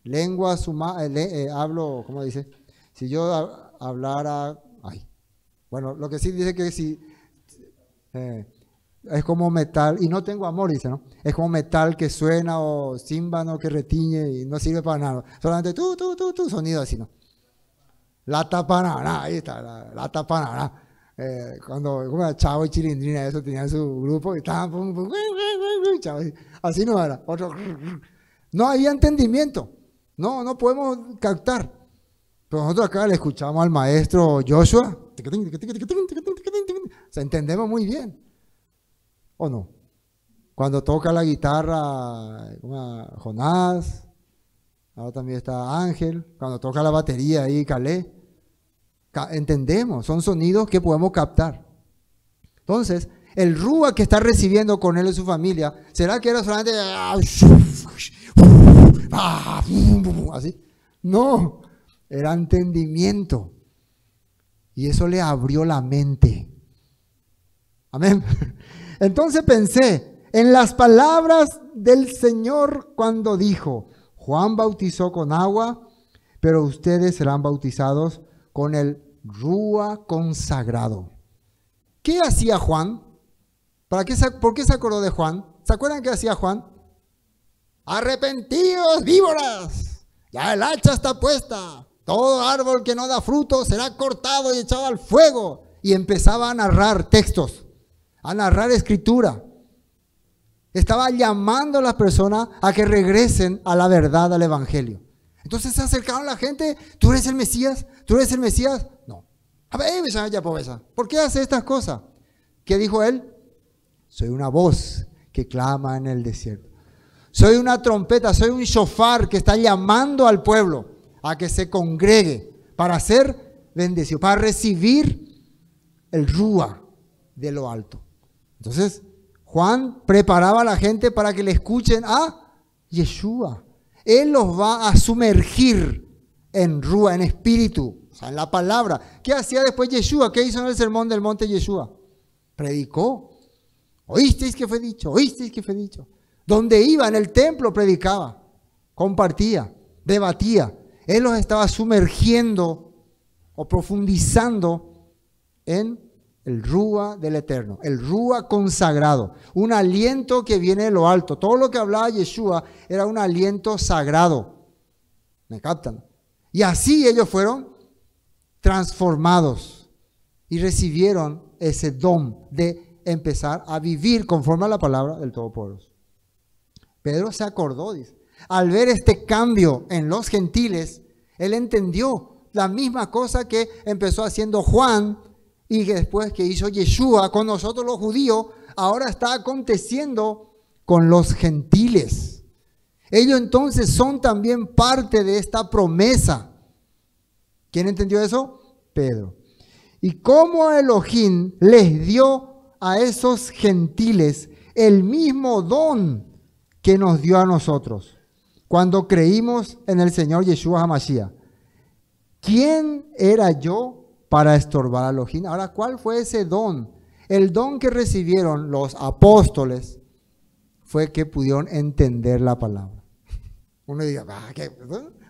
lenguas humanas, hablo, ¿cómo dice? Si yo hablara, bueno, lo que sí dice que si es como metal, y no tengo amor, dice, ¿no? Es como metal que suena o címbano que retiñe y no sirve para nada. Solamente tú, sonido así, ¿no? La tapanana, ahí está, la tapanana. Cuando como Chavo y Chilindrina, eso tenían su grupo y estaban así no era. Otro, no había entendendimiento. No podemos captar. Pero nosotros acá le escuchamos al maestro Joshua. O sea, entendemos muy bien. ¿O no? Cuando toca la guitarra, Jonás, ahora también está Ángel. Cuando toca la batería ahí, Calé. Entendemos, son sonidos que podemos captar. Entonces, el Rúa que está recibiendo con él y su familia, ¿será que era solamente así? No, era entendimiento. Y eso le abrió la mente. Amén. Entonces pensé en las palabras del Señor cuando dijo, Juan bautizó con agua, pero ustedes serán bautizados con el Rúa consagrado. ¿Qué hacía Juan? ¿Por qué se acordó de Juan? ¿Se acuerdan qué hacía Juan? Arrepentidos, víboras, ya el hacha está puesta, todo árbol que no da fruto será cortado y echado al fuego. Y empezaba a narrar textos, a narrar escritura. Estaba llamando a las personas a que regresen a la verdad, al evangelio. Entonces se acercaron a la gente, ¿tú eres el Mesías? ¿Tú eres el Mesías? No. A ver, ¿por qué hace estas cosas? ¿Qué dijo él? Soy una voz que clama en el desierto. Soy una trompeta, soy un shofar que está llamando al pueblo a que se congregue para ser bendecido, para recibir el Rúa de lo alto. Entonces, Juan preparaba a la gente para que le escuchen a Yeshua. Él los va a sumergir en Rúa, en espíritu, o sea, en la palabra. ¿Qué hacía después Yeshua? ¿Qué hizo en el sermón del monte Yeshua? Predicó. ¿Oísteis que fue dicho? ¿Oísteis que fue dicho? Donde iba, en el templo, predicaba, compartía, debatía. Él los estaba sumergiendo o profundizando en el Rúa del Eterno, el Rúa consagrado, un aliento que viene de lo alto. Todo lo que hablaba Yeshua era un aliento sagrado. ¿Me captan? Y así ellos fueron transformados y recibieron ese don de empezar a vivir conforme a la palabra del Todopoderoso. Pedro se acordó, dice, al ver este cambio en los gentiles, él entendió la misma cosa que empezó haciendo Juan y que después que hizo Yeshua con nosotros los judíos, ahora está aconteciendo con los gentiles. Ellos entonces son también parte de esta promesa ¿Quién entendió eso? Pedro. Y cómo Elohim les dio a esos gentiles el mismo don que nos dio a nosotros cuando creímos en el Señor Yeshua HaMashiach. ¿Quién era yo para estorbar a Elohim? Ahora, ¿cuál fue ese don? El don que recibieron los apóstoles fue que pudieron entender la palabra. Uno diga,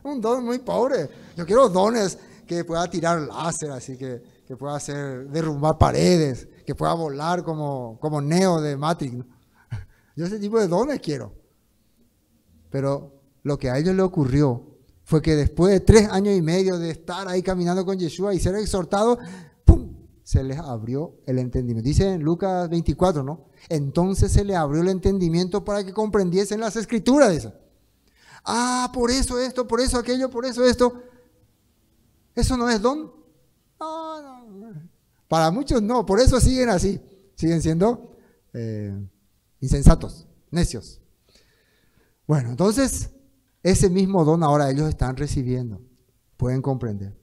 un don muy pobre. Yo quiero dones que pueda tirar láser, así que pueda hacer derrumbar paredes, que pueda volar como Neo de Matrix, ¿no? Yo ese tipo de dones quiero. Pero lo que a ellos le ocurrió fue que después de 3 años y medio de estar ahí caminando con Yeshua y ser exhortados, ¡pum!, se les abrió el entendimiento. Dice en Lucas 24, ¿no? Entonces se les abrió el entendimiento para que comprendiesen las escrituras, dice. Ah, por eso esto, por eso aquello, por eso esto. ¿Eso no es don? No. Para muchos no, por eso siguen así. Siguen siendo insensatos, necios. Bueno, entonces, ese mismo don ahora ellos están recibiendo. Pueden comprender.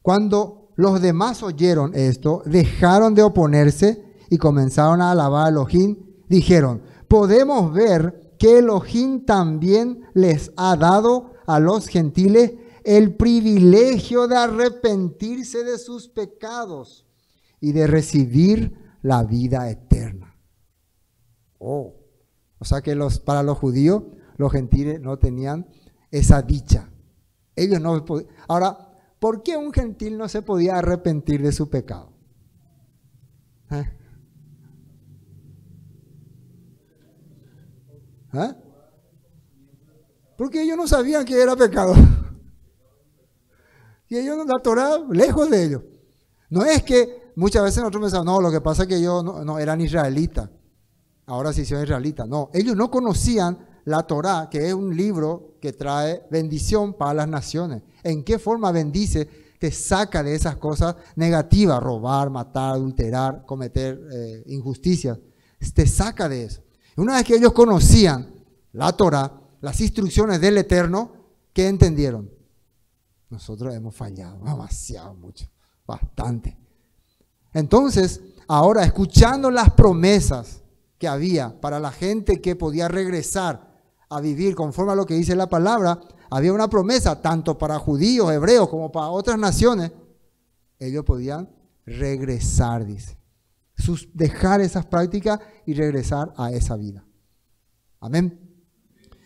Cuando los demás oyeron esto, dejaron de oponerse y comenzaron a alabar a Elohim. Dijeron, podemos ver que Elohim también les ha dado a los gentiles el privilegio de arrepentirse de sus pecados y de recibir la vida eterna. O sea que para los judíos, los gentiles no tenían esa dicha. Ellos no podían. Ahora, ¿por qué un gentil no se podía arrepentir de su pecado? Porque ellos no sabían que era pecado. Y ellos, la Torah, lejos de ellos. No es que muchas veces nosotros pensamos, no, lo que pasa es que ellos no eran israelitas. Ahora sí son israelitas. No, ellos no conocían la Torah, que es un libro que trae bendición para las naciones. ¿En qué forma bendice? Te saca de esas cosas negativas, robar, matar, adulterar, cometer injusticias. Te saca de eso. Una vez que ellos conocían la Torah, las instrucciones del Eterno, ¿qué entendieron? Nosotros hemos fallado demasiado, mucho, bastante. Entonces, ahora escuchando las promesas que había para la gente que podía regresar a vivir conforme a lo que dice la palabra, había una promesa tanto para judíos, hebreos, como para otras naciones. Ellos podían regresar, dice. Dejar esas prácticas y regresar a esa vida. Amén.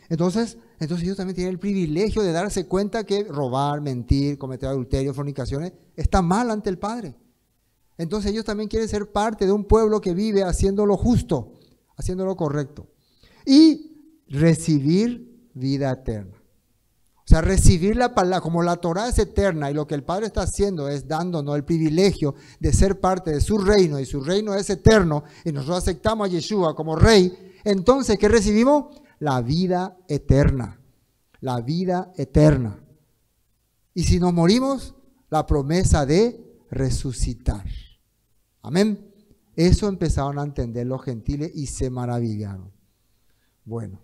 Entonces ellos también tienen el privilegio de darse cuenta que robar, mentir, cometer adulterio, fornicaciones, está mal ante el Padre. Entonces ellos también quieren ser parte de un pueblo que vive haciendo lo justo, haciendo lo correcto. Y recibir vida eterna. O sea, recibir la palabra, como la Torah es eterna y lo que el Padre está haciendo es dándonos el privilegio de ser parte de su reino y su reino es eterno y nosotros aceptamos a Yeshua como Rey, entonces, ¿qué recibimos? La vida eterna. La vida eterna. Y si nos morimos, la promesa de resucitar. Amén. Eso empezaron a entender los gentiles y se maravillaron. Bueno,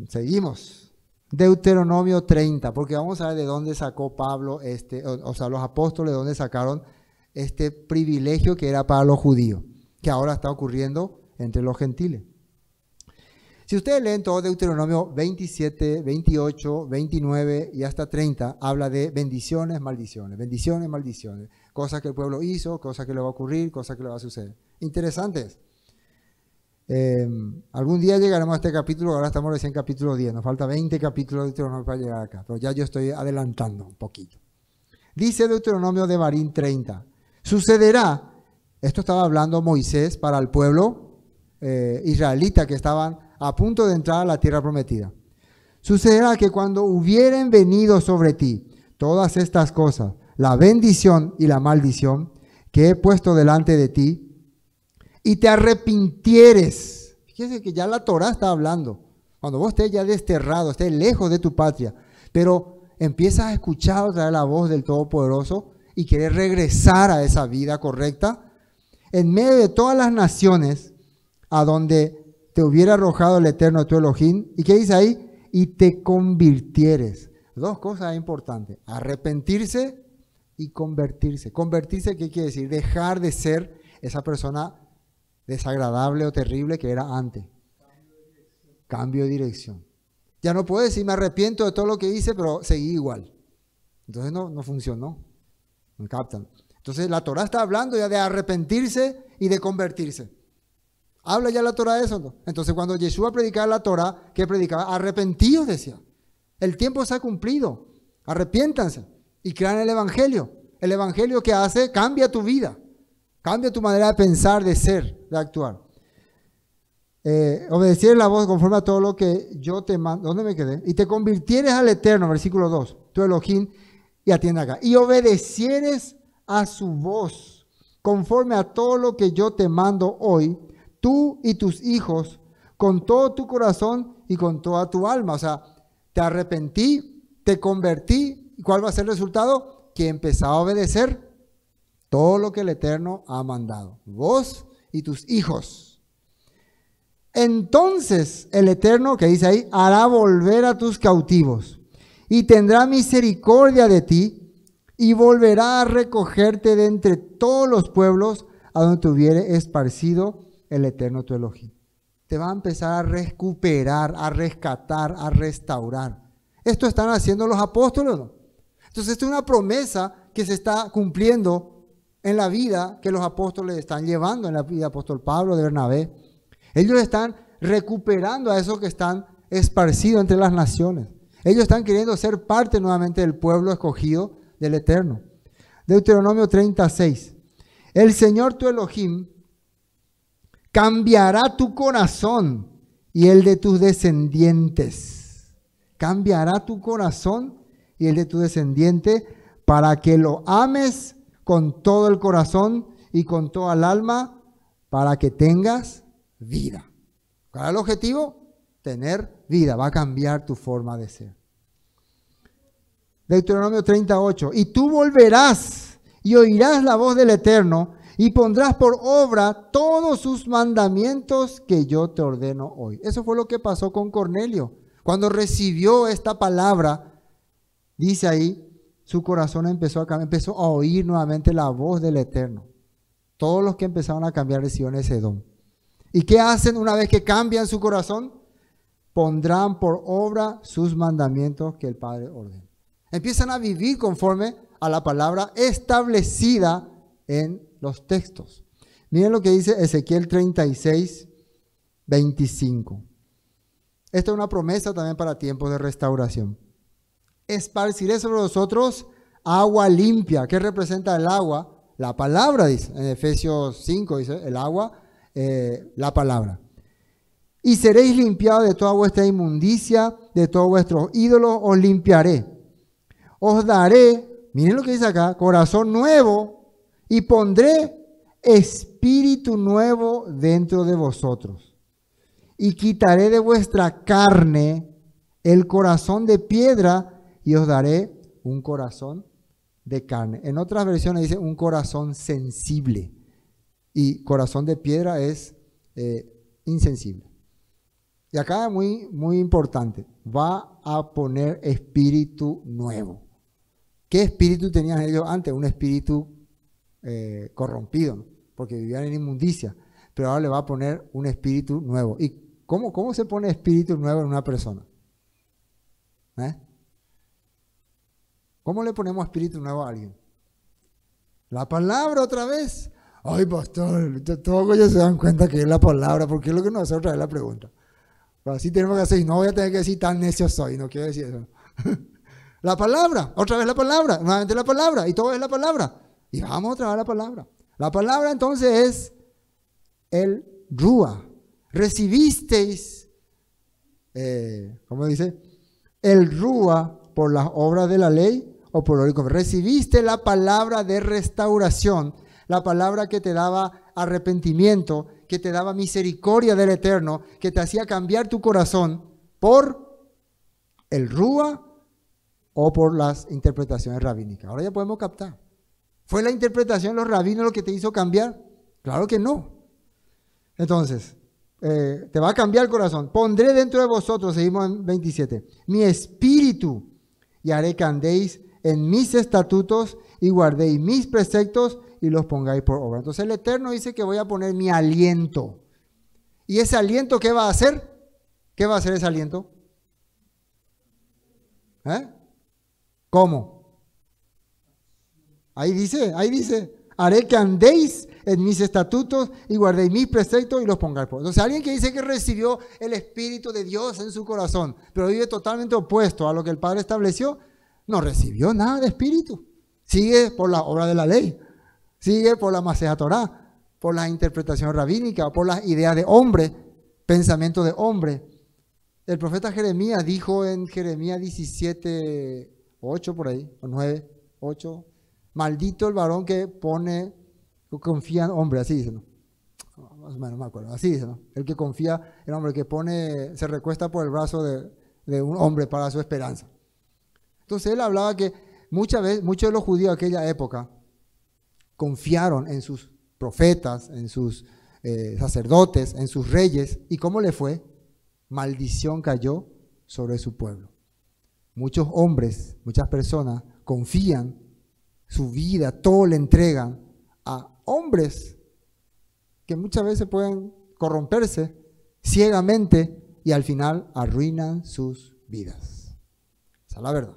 seguimos. Deuteronomio 30, porque vamos a ver de dónde sacó Pablo los apóstoles, de dónde sacaron este privilegio que era para los judíos, que ahora está ocurriendo entre los gentiles. Si ustedes leen todo Deuteronomio 27, 28, 29 y hasta 30, habla de bendiciones, maldiciones, cosas que el pueblo hizo, cosas que le va a ocurrir, cosas que le va a suceder. Interesantes. Algún día llegaremos a este capítulo, ahora estamos recién en capítulo 10, nos falta 20 capítulos de Deuteronomio para llegar acá, pero ya yo estoy adelantando un poquito. Dice Deuteronomio de Barín 30, sucederá, esto estaba hablando Moisés para el pueblo israelita que estaban a punto de entrar a la tierra prometida. Sucederá que cuando hubieren venido sobre ti todas estas cosas, la bendición y la maldición que he puesto delante de ti, y te arrepintieres. Fíjese que ya la Torah está hablando. Cuando vos estés ya desterrado, estés lejos de tu patria, pero empiezas a escuchar otra vez la voz del Todopoderoso y querés regresar a esa vida correcta, en medio de todas las naciones a donde te hubiera arrojado el Eterno tu Elohim. ¿Y qué dice ahí? Y te convirtieres. Dos cosas importantes: arrepentirse y convertirse. Convertirse, ¿qué quiere decir? Dejar de ser esa persona desagradable o terrible que era antes. Cambio de dirección. Ya no puedo decir me arrepiento de todo lo que hice, pero seguí igual. Entonces no funcionó. ¿Me captan? Entonces la Torah está hablando ya de arrepentirse y de convertirse. ¿Habla ya la Torah de eso? ¿No? Entonces cuando Yeshua predicaba la Torah, ¿qué predicaba? Arrepentidos, decía. El tiempo se ha cumplido. Arrepiéntanse y crean el Evangelio. El Evangelio que hace, cambia tu vida. Cambia tu manera de pensar, de ser, de actuar. Obedecer la voz conforme a todo lo que yo te mando. ¿Dónde me quedé? Y te convirtieres al Eterno, versículo 2, tu Elohim, y atiende acá. Y obedecieres a su voz, conforme a todo lo que yo te mando hoy, tú y tus hijos, con todo tu corazón y con toda tu alma. O sea, te arrepentí, te convertí. ¿Y cuál va a ser el resultado? Que empezás a obedecer todo lo que el Eterno ha mandado. Vos y tus hijos. Entonces el Eterno, que dice ahí, hará volver a tus cautivos y tendrá misericordia de ti y volverá a recogerte de entre todos los pueblos a donde te hubiere esparcido el Eterno tu Elohim. Te va a empezar a recuperar, a rescatar, a restaurar. Esto están haciendo los apóstoles, ¿no? Entonces esta es una promesa que se está cumpliendo en la vida que los apóstoles están llevando, en la vida de apóstol Pablo, de Bernabé. Ellos están recuperando a esos que están esparcidos entre las naciones. Ellos están queriendo ser parte nuevamente del pueblo escogido del Eterno. Deuteronomio 36. El Señor tu Elohim cambiará tu corazón y el de tus descendientes. Cambiará tu corazón y el de tu descendiente para que lo ames con todo el corazón y con toda el alma, para que tengas vida. ¿Cuál es el objetivo? Tener vida. Va a cambiar tu forma de ser. Deuteronomio 38. Y tú volverás y oirás la voz del Eterno y pondrás por obra todos sus mandamientos que yo te ordeno hoy. Eso fue lo que pasó con Cornelio. Cuando recibió esta palabra, dice ahí, su corazón empezó a oír nuevamente la voz del Eterno. Todos los que empezaron a cambiar recibieron ese don. ¿Y qué hacen una vez que cambian su corazón? Pondrán por obra sus mandamientos que el Padre ordena. Empiezan a vivir conforme a la palabra establecida en los textos. Miren lo que dice Ezequiel 36, 25. Esta es una promesa también para tiempos de restauración. Esparciré sobre vosotros agua limpia. ¿Qué representa el agua? La palabra, dice. En Efesios 5 dice el agua, la palabra. Y seréis limpiados de toda vuestra inmundicia, de todos vuestros ídolos, os limpiaré. Os daré, miren lo que dice acá, corazón nuevo, y pondré espíritu nuevo dentro de vosotros. Y quitaré de vuestra carne el corazón de piedra, y os daré un corazón de carne. En otras versiones dice un corazón sensible. Y corazón de piedra es insensible. Y acá muy, muy importante, va a poner espíritu nuevo. ¿Qué espíritu tenían ellos antes? Un espíritu corrompido, ¿no? Porque vivían en inmundicia. Pero ahora le va a poner un espíritu nuevo. ¿Y cómo se pone espíritu nuevo en una persona? ¿Cómo le ponemos espíritu nuevo a alguien? La palabra otra vez. Ay, pastor, todos ellos se dan cuenta que es la palabra, porque es lo que nos hace otra vez la pregunta. Pero así tenemos que hacer, y no voy a tener que decir tan necio soy, no quiero decir eso. La palabra, otra vez la palabra, nuevamente la palabra, y todo es la palabra. Y vamos otra vez a la palabra. La palabra entonces es el Rúa. Recibisteis, ¿cómo dice? El Rúa por las obras de la ley o por lo único. Recibiste la palabra de restauración, la palabra que te daba arrepentimiento, que te daba misericordia del Eterno, que te hacía cambiar tu corazón por el Rúa o por las interpretaciones rabínicas. Ahora ya podemos captar. ¿Fue la interpretación de los rabinos lo que te hizo cambiar? Claro que no. Entonces, te va a cambiar el corazón. Pondré dentro de vosotros, seguimos en 27, mi espíritu y haré que andéis en mis estatutos y guardéis mis preceptos y los pongáis por obra. Entonces el Eterno dice que voy a poner mi aliento. ¿Y ese aliento qué va a hacer? ¿Qué va a hacer ese aliento? ¿Cómo? Ahí dice, haré que andéis en mis estatutos y guardéis mis preceptos y los pongáis por obra. Entonces alguien que dice que recibió el Espíritu de Dios en su corazón, pero vive totalmente opuesto a lo que el Padre estableció, no recibió nada de Espíritu. Sigue por la obra de la ley, sigue por la Masejá Torá, por la interpretación rabínica, por las ideas de hombre, pensamiento de hombre. El profeta Jeremías dijo en Jeremías 17, 8 por ahí, o 9, 8, maldito el varón que confía en hombre, así dice, ¿no? Más o menos me acuerdo, así dice, ¿no? El que confía en hombre, que se recuesta por el brazo de un hombre para su esperanza. Entonces él hablaba que muchos de los judíos de aquella época confiaron en sus profetas, en sus sacerdotes, en sus reyes. ¿Y cómo le fue? Maldición cayó sobre su pueblo. Muchos hombres, muchas personas confían su vida, todo le entregan a hombres que muchas veces pueden corromperse ciegamente y al final arruinan sus vidas. Esa es la verdad.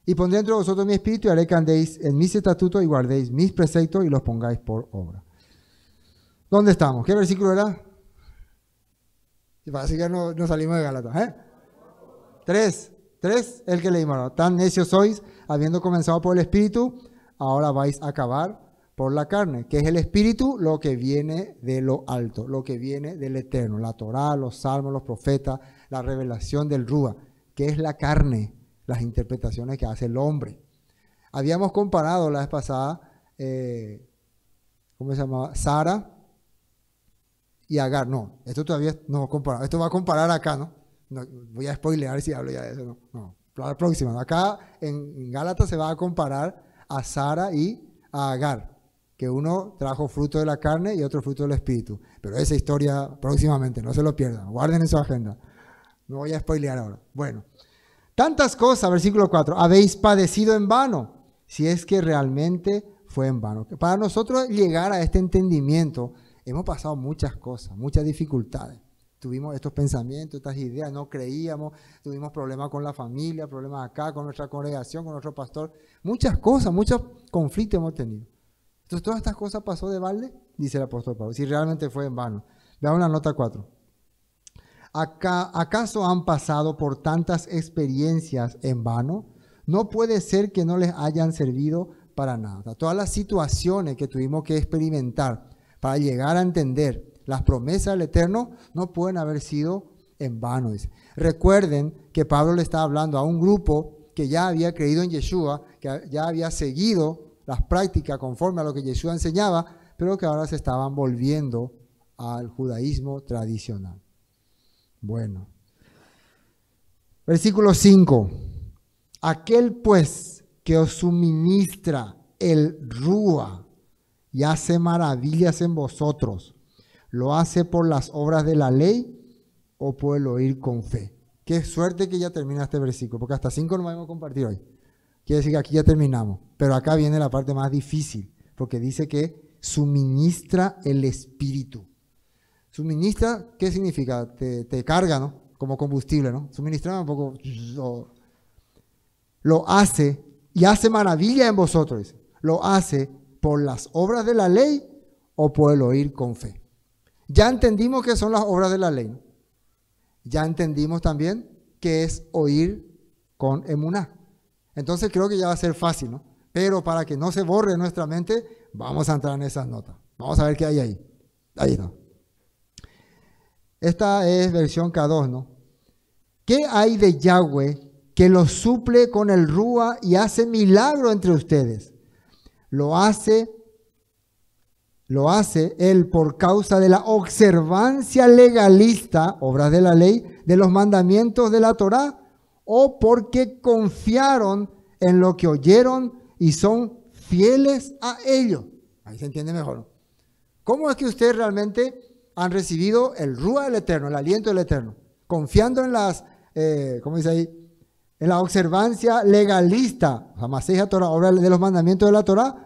Y pondré entre vosotros mi espíritu y haré que andéis en mis estatutos y guardéis mis preceptos y los pongáis por obra. ¿Dónde estamos? ¿Qué versículo era? Y parece que no salimos de Gálatas. 3, el que leímos ahora. Tan necios sois, habiendo comenzado por el espíritu, ahora vais a acabar por la carne. ¿Qué es el espíritu? Lo que viene de lo alto, lo que viene del eterno. La Torá, los salmos, los profetas, la revelación del Rúa. ¿Qué es la carne? Las interpretaciones que hace el hombre. Habíamos comparado la vez pasada, ¿cómo se llamaba? Sara y Agar. No, esto todavía no comparado. Esto va a comparar acá, ¿no? Voy a spoilear si hablo ya de eso. No, para la próxima. Acá en Gálatas se va a comparar a Sara y a Agar, que uno trajo fruto de la carne y otro fruto del espíritu. Pero esa historia próximamente, no se lo pierdan. Guarden en su agenda. No voy a spoilear ahora. Bueno. Tantas cosas, versículo 4, habéis padecido en vano, si es que realmente fue en vano. Para nosotros llegar a este entendimiento, hemos pasado muchas cosas, muchas dificultades. Tuvimos estos pensamientos, estas ideas, no creíamos, tuvimos problemas con la familia, problemas acá, con nuestra congregación, con nuestro pastor. Muchas cosas, muchos conflictos hemos tenido. Entonces, ¿todas estas cosas pasó de balde? Dice el apóstol Pablo, si realmente fue en vano. Veamos la nota 4. ¿Acaso han pasado por tantas experiencias en vano? No puede ser que no les hayan servido para nada. O sea, todas las situaciones que tuvimos que experimentar para llegar a entender las promesas del Eterno no pueden haber sido en vano. Dice. Recuerden que Pablo le estaba hablando a un grupo que ya había creído en Yeshua, que ya había seguido las prácticas conforme a lo que Yeshua enseñaba, pero que ahora se estaban volviendo al judaísmo tradicional. Bueno, versículo 5. Aquel pues que os suministra el Rúa y hace maravillas en vosotros, ¿lo hace por las obras de la ley o por el oír con fe? Qué suerte que ya termina este versículo, porque hasta 5 no vamos a compartir hoy. Quiere decir que aquí ya terminamos, pero acá viene la parte más difícil, porque dice que suministra el Espíritu. Suministra, ¿qué significa? Te carga, ¿no? Como combustible, ¿no? Suministrar un poco. Lo hace y hace maravilla en vosotros. Dice. Lo hace por las obras de la ley o por el oír con fe. Ya entendimos qué son las obras de la ley, ¿no? Ya entendimos también qué es oír con emuná. Entonces creo que ya va a ser fácil, ¿no? Pero para que no se borre nuestra mente, vamos a entrar en esas notas. Vamos a ver qué hay ahí. Ahí está. Esta es versión K2, ¿no? ¿Qué hay de Yahweh que lo suple con el Rúa y hace milagro entre ustedes? Lo hace él por causa de la observancia legalista, obras de la ley, de los mandamientos de la Torá, o porque confiaron en lo que oyeron y son fieles a ello. Ahí se entiende mejor, ¿no? ¿Cómo es que ustedes realmente han recibido el Rúa del Eterno, el aliento del Eterno? Confiando en las, ¿cómo dice ahí? en la observancia legalista, Hamaseja Torah, obra de los mandamientos de la Torah,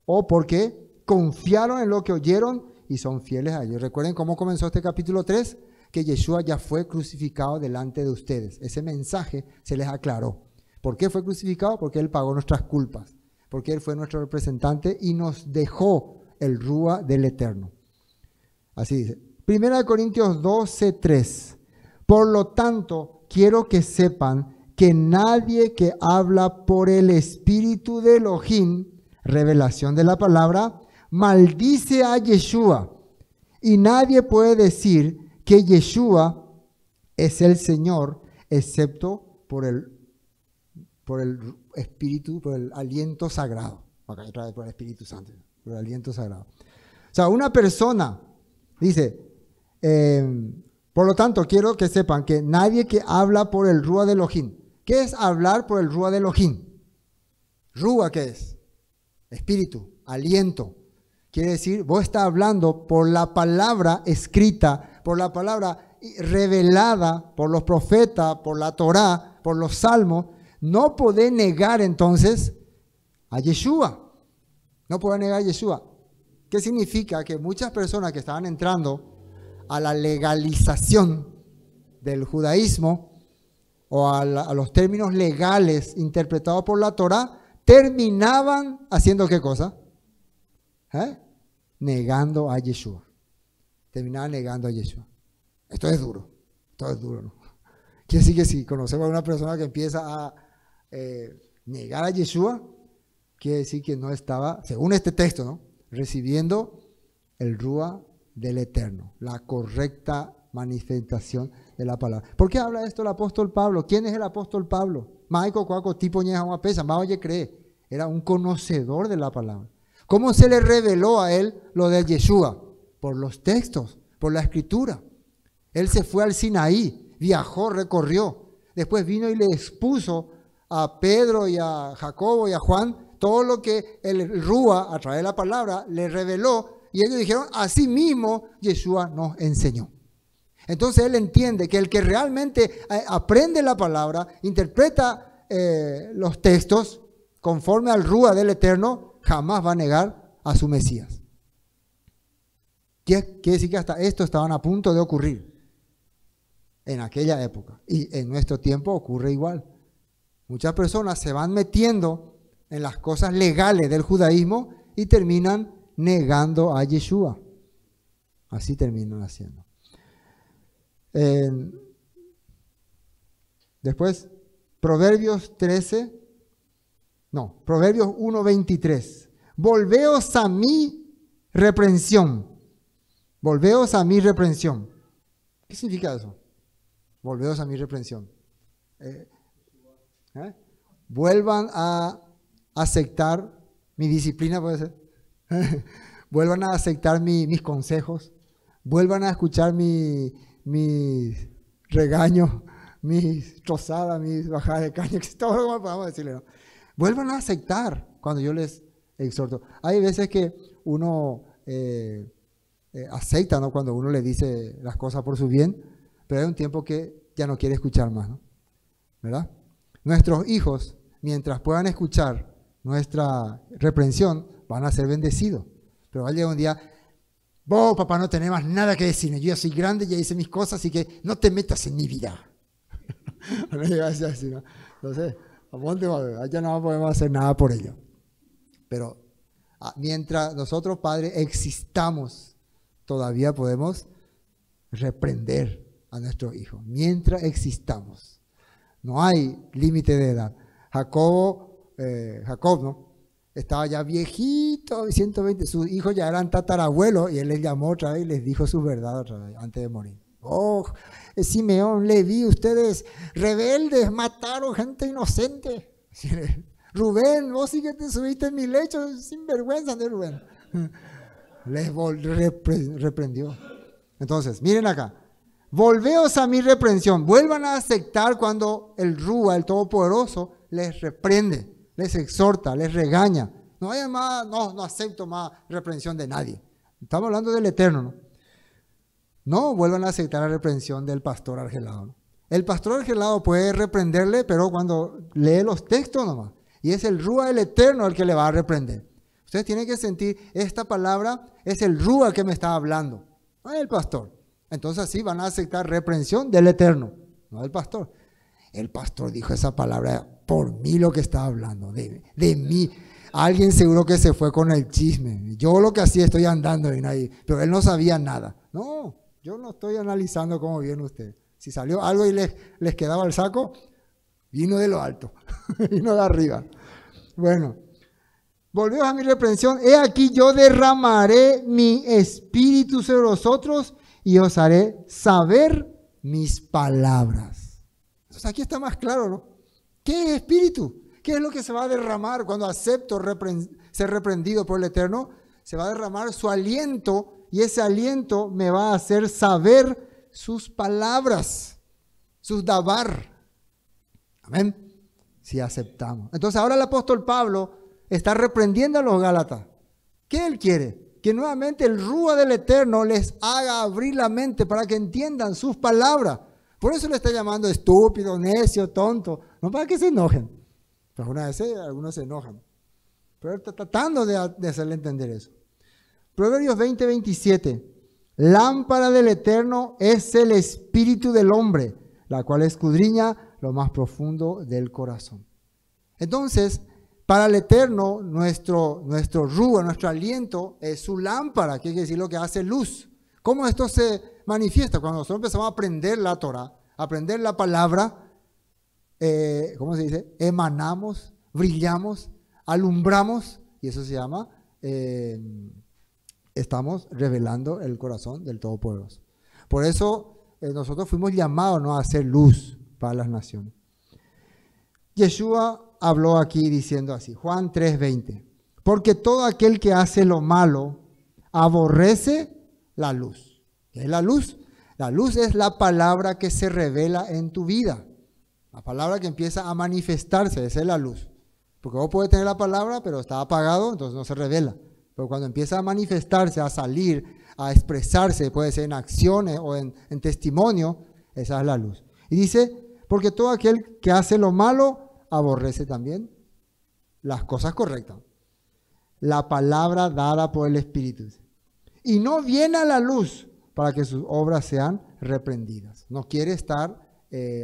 o porque confiaron en lo que oyeron y son fieles a ellos. Recuerden cómo comenzó este capítulo 3, que Yeshua ya fue crucificado delante de ustedes. Ese mensaje se les aclaró. ¿Por qué fue crucificado? Porque Él pagó nuestras culpas, porque Él fue nuestro representante y nos dejó el Rúa del Eterno. Así dice. 1 Corintios 12:3. Por lo tanto, quiero que sepan que nadie que habla por el Espíritu de Elohim, revelación de la palabra, maldice a Yeshua. Y nadie puede decir que Yeshua es el Señor, excepto por el Espíritu, por el aliento sagrado. Acá otra vez por el Espíritu Santo, por el aliento sagrado. O sea, una persona dice, por lo tanto, quiero que sepan que nadie que habla por el Rúa de Elohim. ¿Qué es hablar por el Rúa de Elohim? Rúa, ¿qué es? Espíritu, aliento. Quiere decir, vos estás hablando por la palabra escrita, por la palabra revelada por los profetas, por la Torá, por los salmos. No podés negar entonces a Yeshua. No podés negar a Yeshua. ¿Qué significa? Que muchas personas que estaban entrando a la legalización del judaísmo o a los términos legales interpretados por la Torá, terminaban haciendo ¿qué cosa? Negando a Yeshua. Terminaban negando a Yeshua. Esto es duro, ¿no? Quiere decir que si conocemos a una persona que empieza a negar a Yeshua, quiere decir que no estaba, según este texto, ¿no?, recibiendo el Rúa del Eterno, la correcta manifestación de la palabra. ¿Por qué habla esto el apóstol Pablo? ¿Quién es el apóstol Pablo? Maico cuaco tipo ñeja una pesa, más oye cree. Era un conocedor de la palabra. ¿Cómo se le reveló a él lo de Yeshua? Por los textos, por la escritura. Él se fue al Sinaí, viajó, recorrió. Después vino y le expuso a Pedro y a Jacobo y a Juan todo lo que el Rúa, a través de la palabra, le reveló. Y ellos dijeron, así mismo Yeshua nos enseñó. Entonces él entiende que el que realmente aprende la palabra, interpreta los textos conforme al Rúa del Eterno, jamás va a negar a su Mesías. Quiere decir que hasta esto estaban a punto de ocurrir en aquella época. Y en nuestro tiempo ocurre igual. Muchas personas se van metiendo en las cosas legales del judaísmo y terminan negando a Yeshua. Así terminan haciendo. Después, Proverbios 1:23. Volveos a mi reprensión. Volveos a mi reprensión. ¿Qué significa eso? Volveos a mi reprensión. Vuelvan a aceptar mi disciplina, puede ser. Vuelvan a aceptar mis consejos. Vuelvan a escuchar mis regaños, mis trozadas, mis bajadas de caña, todo lo que podamos decirle, ¿no? Vuelvan a aceptar cuando yo les exhorto. Hay veces que uno acepta, ¿no?, cuando uno le dice las cosas por su bien, pero hay un tiempo que ya no quiere escuchar más, ¿no? ¿Verdad? Nuestros hijos, mientras puedan escuchar nuestra reprensión, van a ser bendecidos. Pero va a llegar un día, vos, papá, no tenés más nada que decirme. Yo ya soy grande, ya hice mis cosas, así que no te metas en mi vida. No llega a ser así, ¿no? Entonces, ya no podemos hacer nada por ello. Pero mientras nosotros, padres, existamos, todavía podemos reprender a nuestros hijos. Mientras existamos. No hay límite de edad. Jacob, ¿no?, estaba ya viejito, 120, sus hijos ya eran tatarabuelos, y él les llamó otra vez y les dijo su verdad otra vez, antes de morir. Oh, Simeón, Leví, ustedes rebeldes, mataron gente inocente. Rubén, vos sí que te subiste en mi lecho, sin vergüenza, ¿no, Rubén? Les reprendió. Entonces, miren acá. Volveos a mi reprensión. Vuelvan a aceptar cuando el Rúa, el Todopoderoso, les reprende, les exhorta, les regaña. No hay más, no acepto más reprensión de nadie. Estamos hablando del Eterno, ¿no? No vuelvan a aceptar la reprensión del pastor Argelado, ¿no? El pastor gelado puede reprenderle, pero cuando lee los textos nomás. Y es el Rúa del Eterno el que le va a reprender. Ustedes tienen que sentir, esta palabra es el Rúa que me está hablando, no es el pastor. Entonces así van a aceptar reprensión del Eterno, no del pastor. El pastor dijo esa palabra por mí lo que estaba hablando, de mí. Alguien seguro que se fue con el chisme. Yo lo que hacía estoy andando bien ahí, pero él no sabía nada. No, yo no estoy analizando cómo viene usted. Si salió algo y les quedaba el saco, vino de lo alto, vino de arriba. Bueno, volvemos a mi reprensión. He aquí yo derramaré mi espíritu sobre vosotros y os haré saber mis palabras. Entonces aquí está más claro, ¿no? ¿Qué es espíritu? ¿Qué es lo que se va a derramar cuando acepto ser reprendido por el Eterno? Se va a derramar su aliento y ese aliento me va a hacer saber sus palabras, sus dabar. Amén. Si aceptamos. Entonces ahora el apóstol Pablo está reprendiendo a los Gálatas. ¿Qué él quiere? Que nuevamente el Rúa del Eterno les haga abrir la mente para que entiendan sus palabras. Por eso le está llamando estúpido, necio, tonto. No para que se enojen. Pero algunas veces algunos se enojan. Pero él está tratando de hacerle entender eso. Proverbios 20:27. Lámpara del Eterno es el espíritu del hombre, la cual escudriña lo más profundo del corazón. Entonces, para el Eterno, nuestro rúa, nuestro aliento es su lámpara, que quiere decir lo que hace luz. ¿Cómo esto se manifiesta? Cuando nosotros empezamos a aprender la Torah, a aprender la palabra, ¿cómo se dice? Emanamos, brillamos, alumbramos, y eso se llama, estamos revelando el corazón del Todopoderoso. Por eso nosotros fuimos llamados, ¿no?, a hacer luz para las naciones. Yeshua habló aquí diciendo así, Juan 3:20, porque todo aquel que hace lo malo aborrece la luz. ¿Qué es la luz? La luz es la palabra que se revela en tu vida. La palabra que empieza a manifestarse, esa es la luz. Porque vos podés tener la palabra, pero está apagado, entonces no se revela. Pero cuando empieza a manifestarse, a salir, a expresarse, puede ser en acciones o en testimonio, esa es la luz. Y dice, porque todo aquel que hace lo malo aborrece también las cosas correctas. La palabra dada por el Espíritu. Y no viene a la luz para que sus obras sean reprendidas. No quiere estar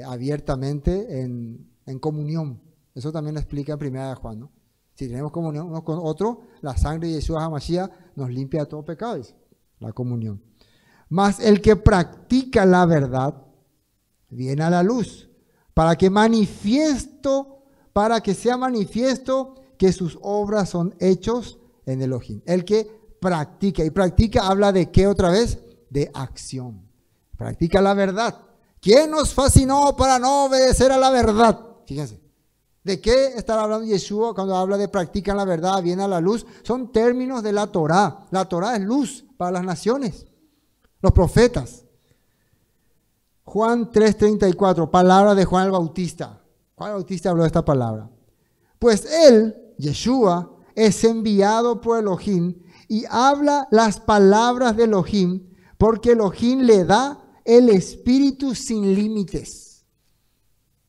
abiertamente en comunión. Eso también lo explica en 1 Juan, ¿no? Si tenemos comunión uno con otro, la sangre de Yeshua HaMashiach nos limpia de todo pecado, la comunión. Mas el que practica la verdad viene a la luz, para que sea manifiesto que sus obras son hechos en Elohim. El que practica, y practica habla de qué otra vez, de acción. Practica la verdad. ¿Quién nos fascinó para no obedecer a la verdad? Fíjense. ¿De qué está hablando Yeshua cuando habla de practican la verdad, viene a la luz? Son términos de la Torá. La Torá es luz para las naciones, los profetas. Juan 3:34, palabra de Juan el Bautista. Juan el Bautista habló de esta palabra. Pues él, Yeshua, es enviado por Elohim y habla las palabras de Elohim, porque Elohim le da el espíritu sin límites.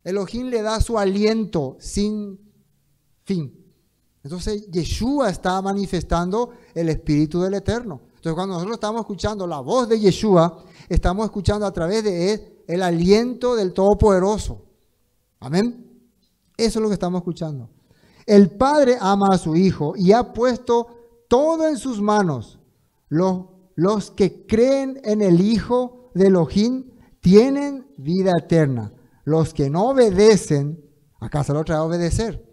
Elohim le da su aliento sin fin. Entonces Yeshua está manifestando el Espíritu del Eterno. Entonces cuando nosotros estamos escuchando la voz de Yeshua, estamos escuchando a través de él el aliento del Todopoderoso. Amén. Eso es lo que estamos escuchando. El Padre ama a su Hijo y ha puesto todo en sus manos. Los que creen en el Hijo de Elohim tienen vida eterna. Los que no obedecen, acá se lo trae a obedecer.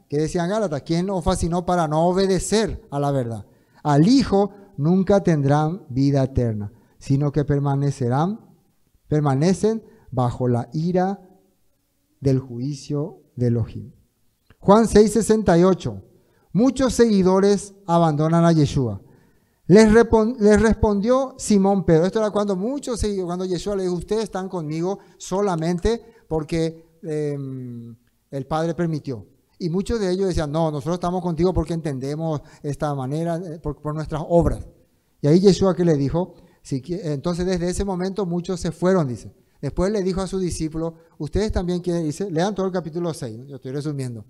¿Qué decían Gálatas? ¿Quién nos fascinó para no obedecer a la verdad? Al Hijo nunca tendrán vida eterna, sino que permanecen bajo la ira del juicio de Elohim. Juan 6:68. Muchos seguidores abandonan a Yeshua. Les respondió Simón Pedro. Esto era cuando cuando Yeshua le dijo, ustedes están conmigo solamente porque el Padre permitió. Y muchos de ellos decían, no, nosotros estamos contigo porque entendemos esta manera, por nuestras obras. Y ahí Yeshua que le dijo, entonces desde ese momento muchos se fueron, dice. Después le dijo a sus discípulos, ustedes también quieren, dice, lean todo el capítulo 6, ¿no? Yo estoy resumiendo.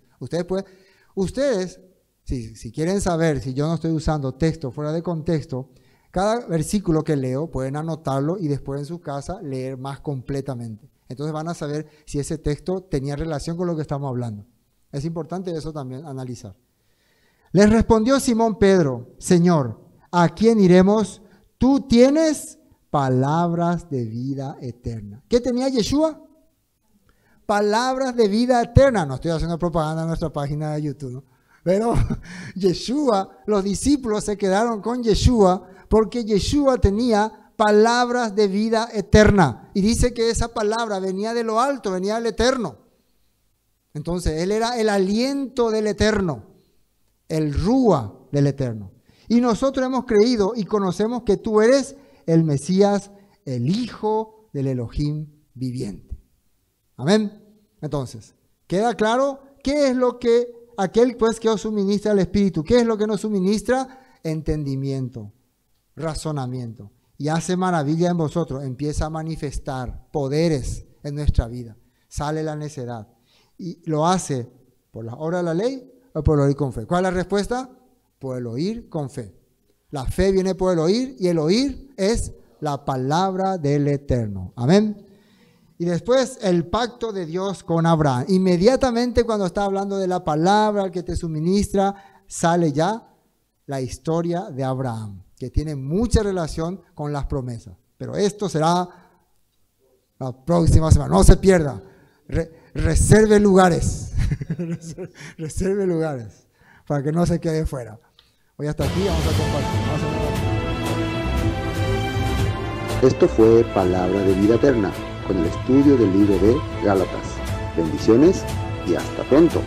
Ustedes, si quieren saber si yo no estoy usando texto fuera de contexto, cada versículo que leo pueden anotarlo y después en su casa leer más completamente. Entonces van a saber si ese texto tenía relación con lo que estamos hablando. Es importante eso también analizar. Les respondió Simón Pedro, Señor, ¿a quién iremos? Tú tienes palabras de vida eterna. ¿Qué tenía Yeshua? Palabras de vida eterna. No estoy haciendo propaganda en nuestra página de YouTube, ¿no? Pero Yeshua, los discípulos se quedaron con Yeshua porque Yeshua tenía palabras de vida eterna. Y dice que esa palabra venía de lo alto, venía del eterno. Entonces, él era el aliento del eterno, el Rúa del eterno. Y nosotros hemos creído y conocemos que tú eres el Mesías, el Hijo del Elohim viviente. Amén. Entonces, ¿queda claro qué es lo que aquel pues que os suministra el Espíritu? ¿Qué es lo que nos suministra? Entendimiento, razonamiento. Y hace maravilla en vosotros, empieza a manifestar poderes en nuestra vida. Sale la necedad. Y lo hace por la obra de la ley o por el oír con fe. ¿Cuál es la respuesta? Por el oír con fe. La fe viene por el oír y el oír es la palabra del Eterno. Amén. Y después el pacto de Dios con Abraham. Inmediatamente cuando está hablando de la palabra que te suministra, sale ya la historia de Abraham, que tiene mucha relación con las promesas. Pero esto será la próxima semana. No se pierda. Reserve lugares. Reserve lugares para que no se quede fuera. Hoy hasta aquí vamos a compartir. Esto fue Palabra de Vida Eterna, con el estudio del libro de Gálatas. Bendiciones y hasta pronto.